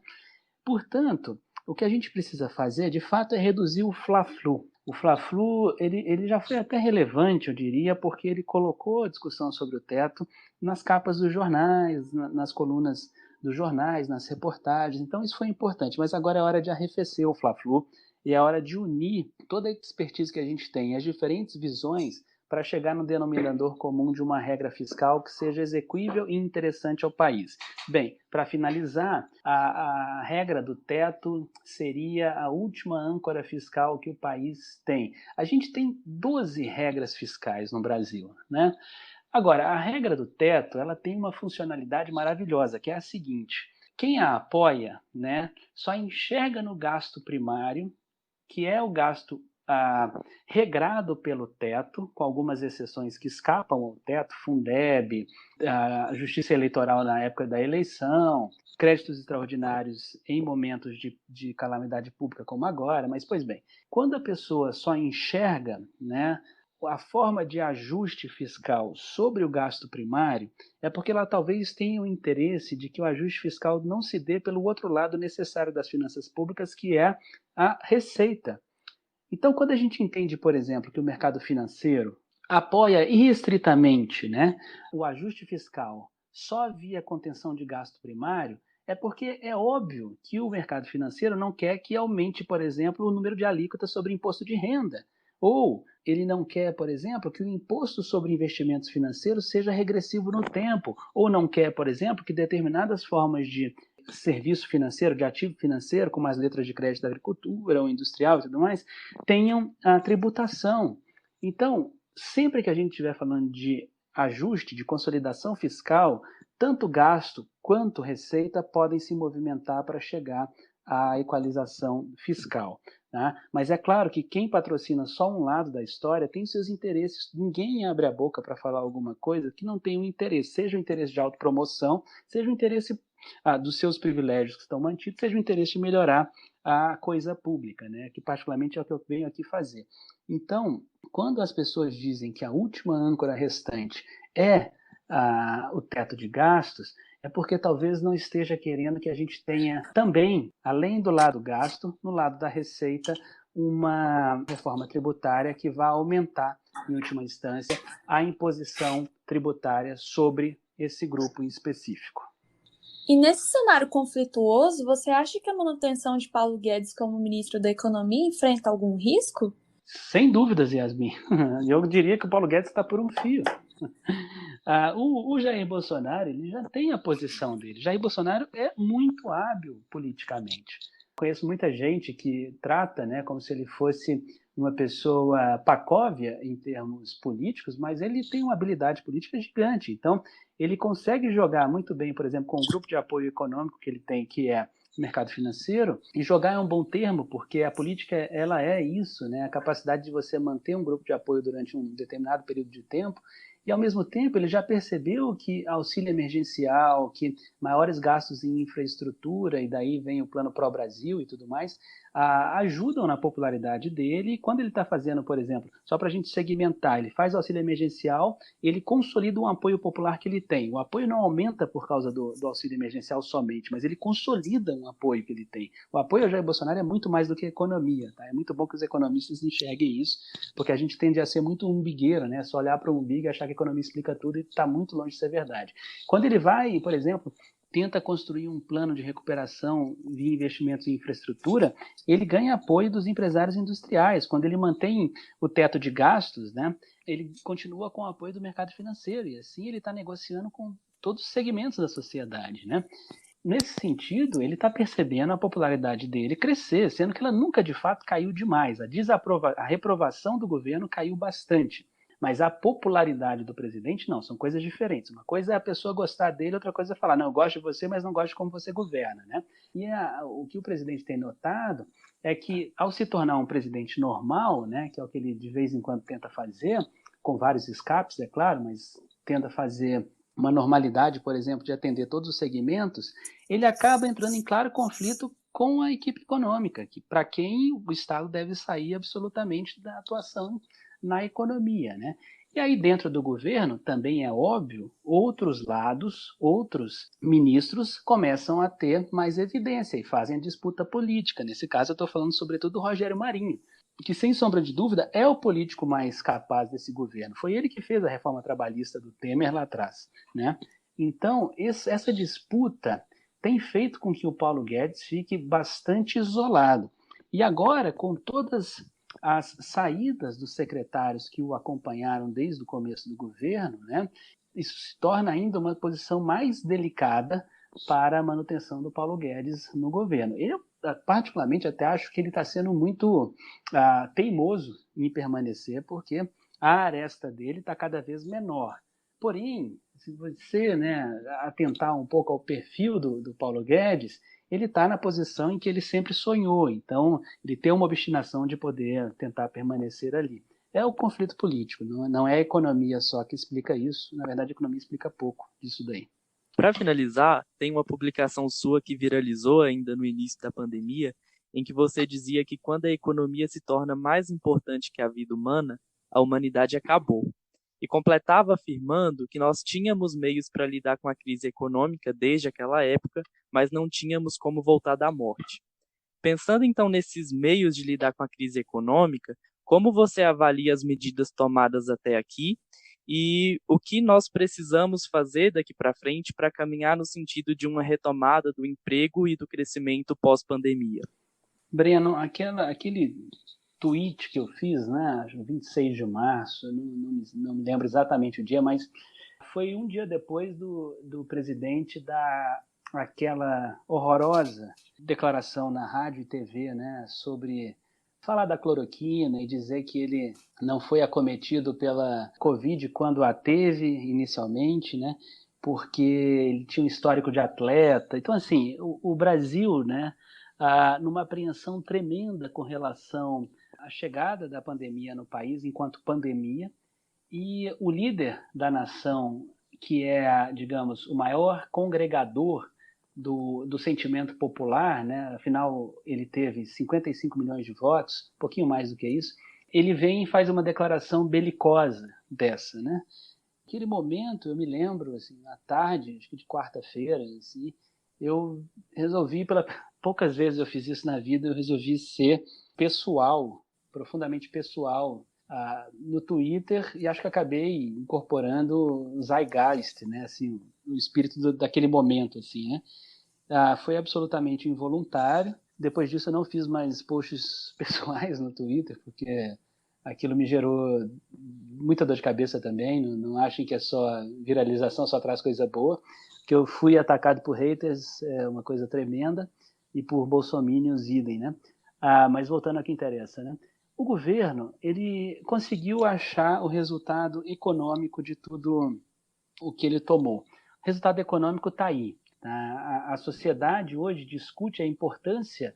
Portanto, o que a gente precisa fazer, de fato, é reduzir o Fla-Flu. O Fla-Flu, ele já foi até relevante, eu diria, porque ele colocou a discussão sobre o teto nas capas dos jornais, nas colunas dos jornais, nas reportagens. Então, isso foi importante. Mas agora é hora de arrefecer o Fla-Flu e é hora de unir toda a expertise que a gente tem, as diferentes visões, para chegar no denominador comum de uma regra fiscal que seja exequível e interessante ao país. Bem, para finalizar, a regra do teto seria a última âncora fiscal que o país tem. A gente tem 12 regras fiscais no Brasil, né? Agora, a regra do teto, ela tem uma funcionalidade maravilhosa, que é a seguinte: quem a apoia, né, só enxerga no gasto primário, que é o gasto regrado pelo teto, com algumas exceções que escapam ao teto, Fundeb, a Justiça Eleitoral na época da eleição, créditos extraordinários em momentos de calamidade pública como agora, mas, pois bem, quando a pessoa só enxerga, né, a forma de ajuste fiscal sobre o gasto primário, é porque ela talvez tenha o interesse de que o ajuste fiscal não se dê pelo outro lado necessário das finanças públicas, que é a receita. Então, quando a gente entende, por exemplo, que o mercado financeiro apoia irrestritamente, né, o ajuste fiscal só via contenção de gasto primário, é porque é óbvio que o mercado financeiro não quer que aumente, por exemplo, o número de alíquotas sobre imposto de renda. Ou ele não quer, por exemplo, que o imposto sobre investimentos financeiros seja regressivo no tempo. Ou não quer, por exemplo, que determinadas formas de serviço financeiro, de ativo financeiro, como as letras de crédito da agricultura ou industrial e tudo mais, tenham a tributação. Então, sempre que a gente estiver falando de ajuste, de consolidação fiscal, tanto gasto quanto receita podem se movimentar para chegar à equalização fiscal. Tá? Mas é claro que quem patrocina só um lado da história tem seus interesses. Ninguém abre a boca para falar alguma coisa que não tenha um interesse, seja o interesse de autopromoção, seja o interesse dos seus privilégios que estão mantidos, seja o interesse de melhorar a coisa pública, né? Que particularmente é o que eu venho aqui fazer. Então, quando as pessoas dizem que a última âncora restante é o teto de gastos, é porque talvez não esteja querendo que a gente tenha também, além do lado gasto, no lado da receita, uma reforma tributária que vá aumentar, em última instância, a imposição tributária sobre esse grupo em específico. E nesse cenário conflituoso, você acha que a manutenção de Paulo Guedes como ministro da Economia enfrenta algum risco? Sem dúvidas, Yasmin. Eu diria que o Paulo Guedes está por um fio. O Jair Bolsonaro, ele já tem a posição dele. Jair Bolsonaro é muito hábil politicamente. Conheço muita gente que trata, né, como se ele fosse uma pessoa pacóvia em termos políticos, mas ele tem uma habilidade política gigante. Então, ele consegue jogar muito bem, por exemplo, com o grupo de apoio econômico que ele tem, que é o mercado financeiro, e jogar é um bom termo, porque a política, ela é isso, né? A capacidade de você manter um grupo de apoio durante um determinado período de tempo, e ao mesmo tempo ele já percebeu que auxílio emergencial, que maiores gastos em infraestrutura, e daí vem o Plano Pro Brasil e tudo mais, ajudam na popularidade dele. E quando ele está fazendo, por exemplo, só para a gente segmentar, ele faz auxílio emergencial, ele consolida um apoio popular que ele tem. O apoio não aumenta por causa do auxílio emergencial somente, mas ele consolida um apoio que ele tem. O apoio ao Jair Bolsonaro é muito mais do que economia, tá? É muito bom que os economistas enxerguem isso, porque a gente tende a ser muito umbigueiro, né? Só olhar para o umbigo e achar que a economia explica tudo, e está muito longe de ser verdade. Quando ele vai, por exemplo, tenta construir um plano de recuperação de investimentos em infraestrutura, ele ganha apoio dos empresários industriais. Quando ele mantém o teto de gastos, né, ele continua com o apoio do mercado financeiro, e assim ele está negociando com todos os segmentos da sociedade, né? Nesse sentido, ele está percebendo a popularidade dele crescer, sendo que ela nunca de fato caiu demais. A reprovação do governo caiu bastante. Mas a popularidade do presidente, não, são coisas diferentes. Uma coisa é a pessoa gostar dele, outra coisa é falar, não, eu gosto de você, mas não gosto de como você governa, né? E o que o presidente tem notado é que, ao se tornar um presidente normal, né, que é o que ele de vez em quando tenta fazer, com vários escapes, é claro, mas tenta fazer uma normalidade, por exemplo, de atender todos os segmentos, ele acaba entrando em claro conflito com a equipe econômica, que para quem o Estado deve sair absolutamente da atuação na economia, né? E aí dentro do governo, também é óbvio, outros lados, outros ministros começam a ter mais evidência e fazem a disputa política. Nesse caso eu estou falando sobretudo do Rogério Marinho, que sem sombra de dúvida é o político mais capaz desse governo. Foi ele que fez a reforma trabalhista do Temer lá atrás, né? Então essa disputa tem feito com que o Paulo Guedes fique bastante isolado. E agora, com todas as saídas dos secretários que o acompanharam desde o começo do governo, né, isso se torna ainda uma posição mais delicada para a manutenção do Paulo Guedes no governo. Eu, particularmente, até acho que ele está sendo muito teimoso em permanecer, porque a aresta dele está cada vez menor. Porém, se você, né, atentar um pouco ao perfil do Paulo Guedes, ele está na posição em que ele sempre sonhou. Então, ele tem uma obstinação de poder tentar permanecer ali. É o conflito político, não é a economia só que explica isso. Na verdade, a economia explica pouco disso daí. Para finalizar, tem uma publicação sua que viralizou ainda no início da pandemia, em que você dizia que quando a economia se torna mais importante que a vida humana, a humanidade acabou. E completava afirmando que nós tínhamos meios para lidar com a crise econômica desde aquela época, mas não tínhamos como voltar da morte. Pensando então nesses meios de lidar com a crise econômica, como você avalia as medidas tomadas até aqui e o que nós precisamos fazer daqui para frente para caminhar no sentido de uma retomada do emprego e do crescimento pós-pandemia? Breno, aquele tweet que eu fiz, né, 26 de março, não me lembro exatamente o dia, mas foi um dia depois do presidente dar aquela horrorosa declaração na rádio e TV, né, sobre falar da cloroquina e dizer que ele não foi acometido pela Covid quando a teve inicialmente, né, porque ele tinha um histórico de atleta. Então, assim, o Brasil, né, numa apreensão tremenda com relação à chegada da pandemia no país enquanto pandemia, e o líder da nação, que é, digamos, o maior congregador do sentimento popular, né? Afinal ele teve 55 milhões de votos, um pouquinho mais do que isso, ele vem e faz uma declaração belicosa dessa, né? Naquele momento, eu me lembro, assim, à tarde, acho que de quarta-feira, assim, eu resolvi, poucas vezes eu fiz isso na vida, eu resolvi ser pessoal, profundamente pessoal, no Twitter, e acho que acabei incorporando o Zeitgeist, né, assim, o espírito daquele momento, assim, né? Foi absolutamente involuntário. Depois disso eu não fiz mais posts pessoais no Twitter, porque aquilo me gerou muita dor de cabeça também. Não achem que é só viralização, só traz coisa boa, que eu fui atacado por haters, é uma coisa tremenda, e por bolsominions idem, né? Mas voltando ao que interessa, né? O governo, ele conseguiu achar o resultado econômico de tudo o que ele tomou. O resultado econômico está aí. A sociedade hoje discute a importância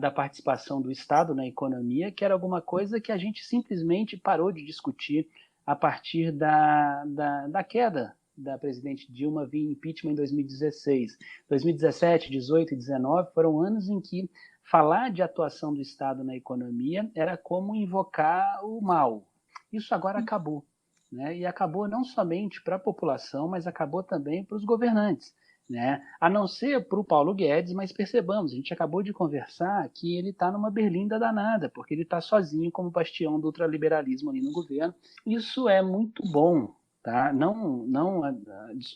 da participação do Estado na economia, que era alguma coisa que a gente simplesmente parou de discutir a partir da queda da presidente Dilma via impeachment em 2016. 2017, 18 e 19 foram anos em que falar de atuação do Estado na economia era como invocar o mal. Isso agora acabou, né? E acabou não somente para a população, mas acabou também para os governantes, né? A não ser para o Paulo Guedes, mas percebamos, a gente acabou de conversar que ele está numa berlinda danada, porque ele está sozinho como bastião do ultraliberalismo ali no governo. Isso é muito bom, tá? Não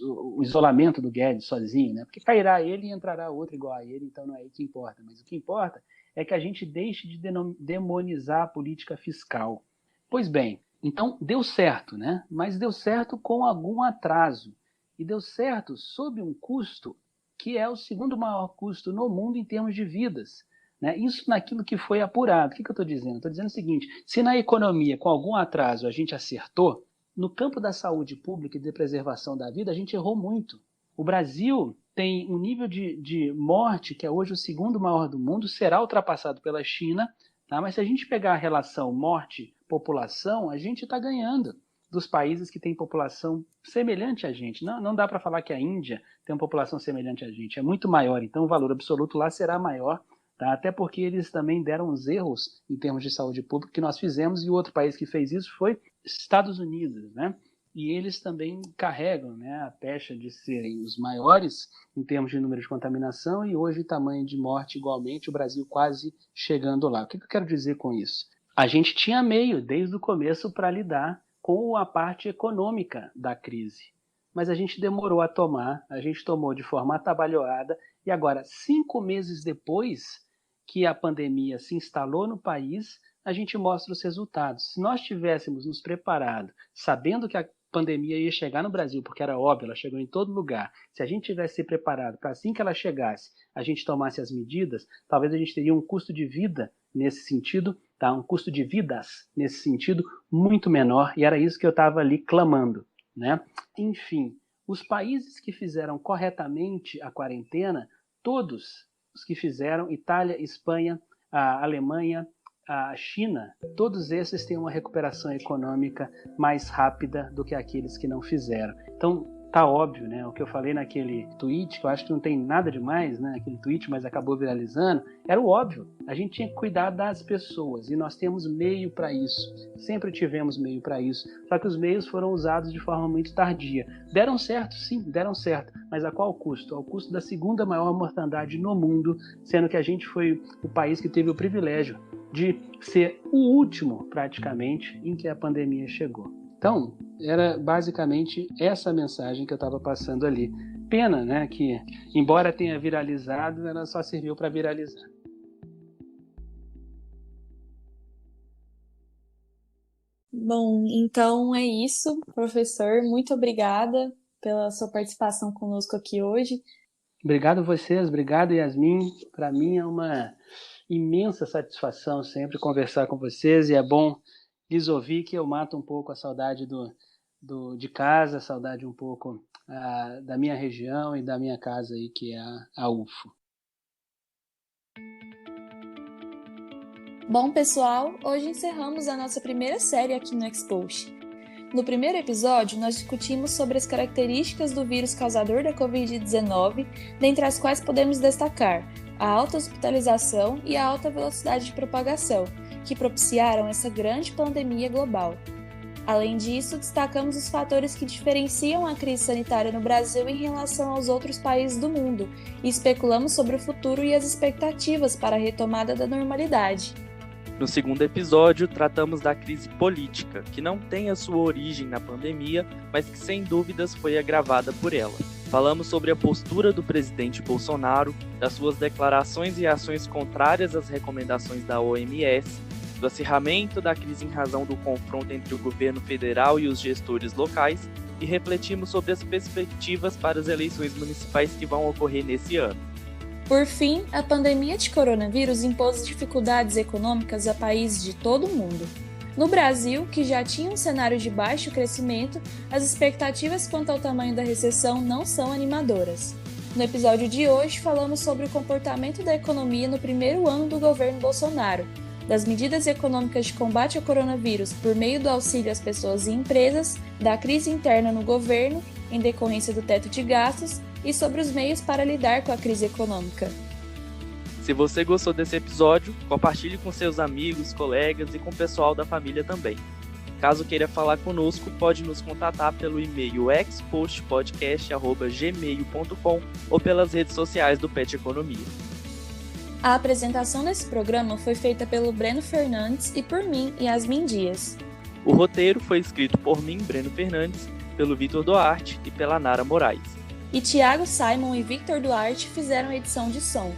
o isolamento do Guedes sozinho, né? Porque cairá ele e entrará outro igual a ele, então não é isso que importa. Mas o que importa é que a gente deixe de demonizar a política fiscal. Pois bem, então deu certo, né? Mas deu certo com algum atraso. E deu certo sob um custo que é o segundo maior custo no mundo em termos de vidas. né? Isso naquilo que foi apurado. O que eu estou dizendo? Estou dizendo o seguinte, se na economia, com algum atraso, a gente acertou, no campo da saúde pública e de preservação da vida, a gente errou muito. O Brasil tem um nível de morte, que é hoje o segundo maior do mundo, será ultrapassado pela China, tá? Mas se a gente pegar a relação morte-população, a gente está ganhando dos países que têm população semelhante a gente. Não dá para falar que a Índia tem uma população semelhante a gente, é muito maior, então o valor absoluto lá será maior, tá? Até porque eles também deram os erros em termos de saúde pública que nós fizemos, e o outro país que fez isso foi Estados Unidos, né? E eles também carregam, né, a pecha de serem os maiores em termos de número de contaminação e hoje tamanho de morte igualmente, o Brasil quase chegando lá. O que eu quero dizer com isso? A gente tinha meio desde o começo para lidar com a parte econômica da crise, mas a gente demorou a tomar, a gente tomou de forma atabalhoada e agora, 5 meses depois que a pandemia se instalou no país, a gente mostra os resultados. Se nós tivéssemos nos preparado, sabendo que a pandemia ia chegar no Brasil, porque era óbvio, ela chegou em todo lugar. Se a gente tivesse se preparado para assim que ela chegasse, a gente tomasse as medidas, talvez a gente teria um custo de vida nesse sentido, tá? Um custo de vidas nesse sentido muito menor, e era isso que eu estava ali clamando, né? Enfim, os países que fizeram corretamente a quarentena, todos os que fizeram, Itália, Espanha, a Alemanha, a China, todos esses têm uma recuperação econômica mais rápida do que aqueles que não fizeram. Então, tá óbvio, né? O que eu falei naquele tweet, que eu acho que não tem nada demais, né? Aquele tweet, mas acabou viralizando, era o óbvio. A gente tinha que cuidar das pessoas e nós temos meio para isso. Sempre tivemos meio para isso. Só que os meios foram usados de forma muito tardia. Deram certo? Sim, deram certo. Mas a qual custo? Ao custo da segunda maior mortandade no mundo, sendo que a gente foi o país que teve o privilégio de ser o último, praticamente, em que a pandemia chegou. Então, era basicamente essa mensagem que eu estava passando ali. Pena, né, que, embora tenha viralizado, ela só serviu para viralizar. Bom, então é isso, professor. Muito obrigada pela sua participação conosco aqui hoje. Obrigado a vocês, obrigado, Yasmin. Para mim é uma imensa satisfação sempre conversar com vocês e é bom lhes ouvir, que eu mato um pouco a saudade de casa, a saudade um pouco da minha região e da minha casa aí, que é a UFO. Bom, pessoal, hoje encerramos a nossa primeira série aqui no Expost. No primeiro episódio, nós discutimos sobre as características do vírus causador da Covid-19, dentre as quais podemos destacar a alta hospitalização e a alta velocidade de propagação, que propiciaram essa grande pandemia global. Além disso, destacamos os fatores que diferenciam a crise sanitária no Brasil em relação aos outros países do mundo e especulamos sobre o futuro e as expectativas para a retomada da normalidade. No segundo episódio, tratamos da crise política, que não tem a sua origem na pandemia, mas que sem dúvidas foi agravada por ela. Falamos sobre a postura do presidente Bolsonaro, das suas declarações e ações contrárias às recomendações da OMS, do acirramento da crise em razão do confronto entre o governo federal e os gestores locais, e refletimos sobre as perspectivas para as eleições municipais que vão ocorrer nesse ano. Por fim, a pandemia de coronavírus impôs dificuldades econômicas a países de todo o mundo. No Brasil, que já tinha um cenário de baixo crescimento, as expectativas quanto ao tamanho da recessão não são animadoras. No episódio de hoje, falamos sobre o comportamento da economia no primeiro ano do governo Bolsonaro, das medidas econômicas de combate ao coronavírus por meio do auxílio às pessoas e empresas, da crise interna no governo, em decorrência do teto de gastos, e sobre os meios para lidar com a crise econômica. Se você gostou desse episódio, compartilhe com seus amigos, colegas e com o pessoal da família também. Caso queira falar conosco, pode nos contatar pelo e-mail expostpodcast@gmail.com ou pelas redes sociais do PET Economia. A apresentação desse programa foi feita pelo Breno Fernandes e por mim, Yasmin Dias. O roteiro foi escrito por mim, Breno Fernandes, pelo Vitor Duarte e pela Nara Moraes. E Thiago Simon e Victor Duarte fizeram a edição de som.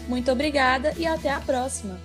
Muito obrigada e até a próxima!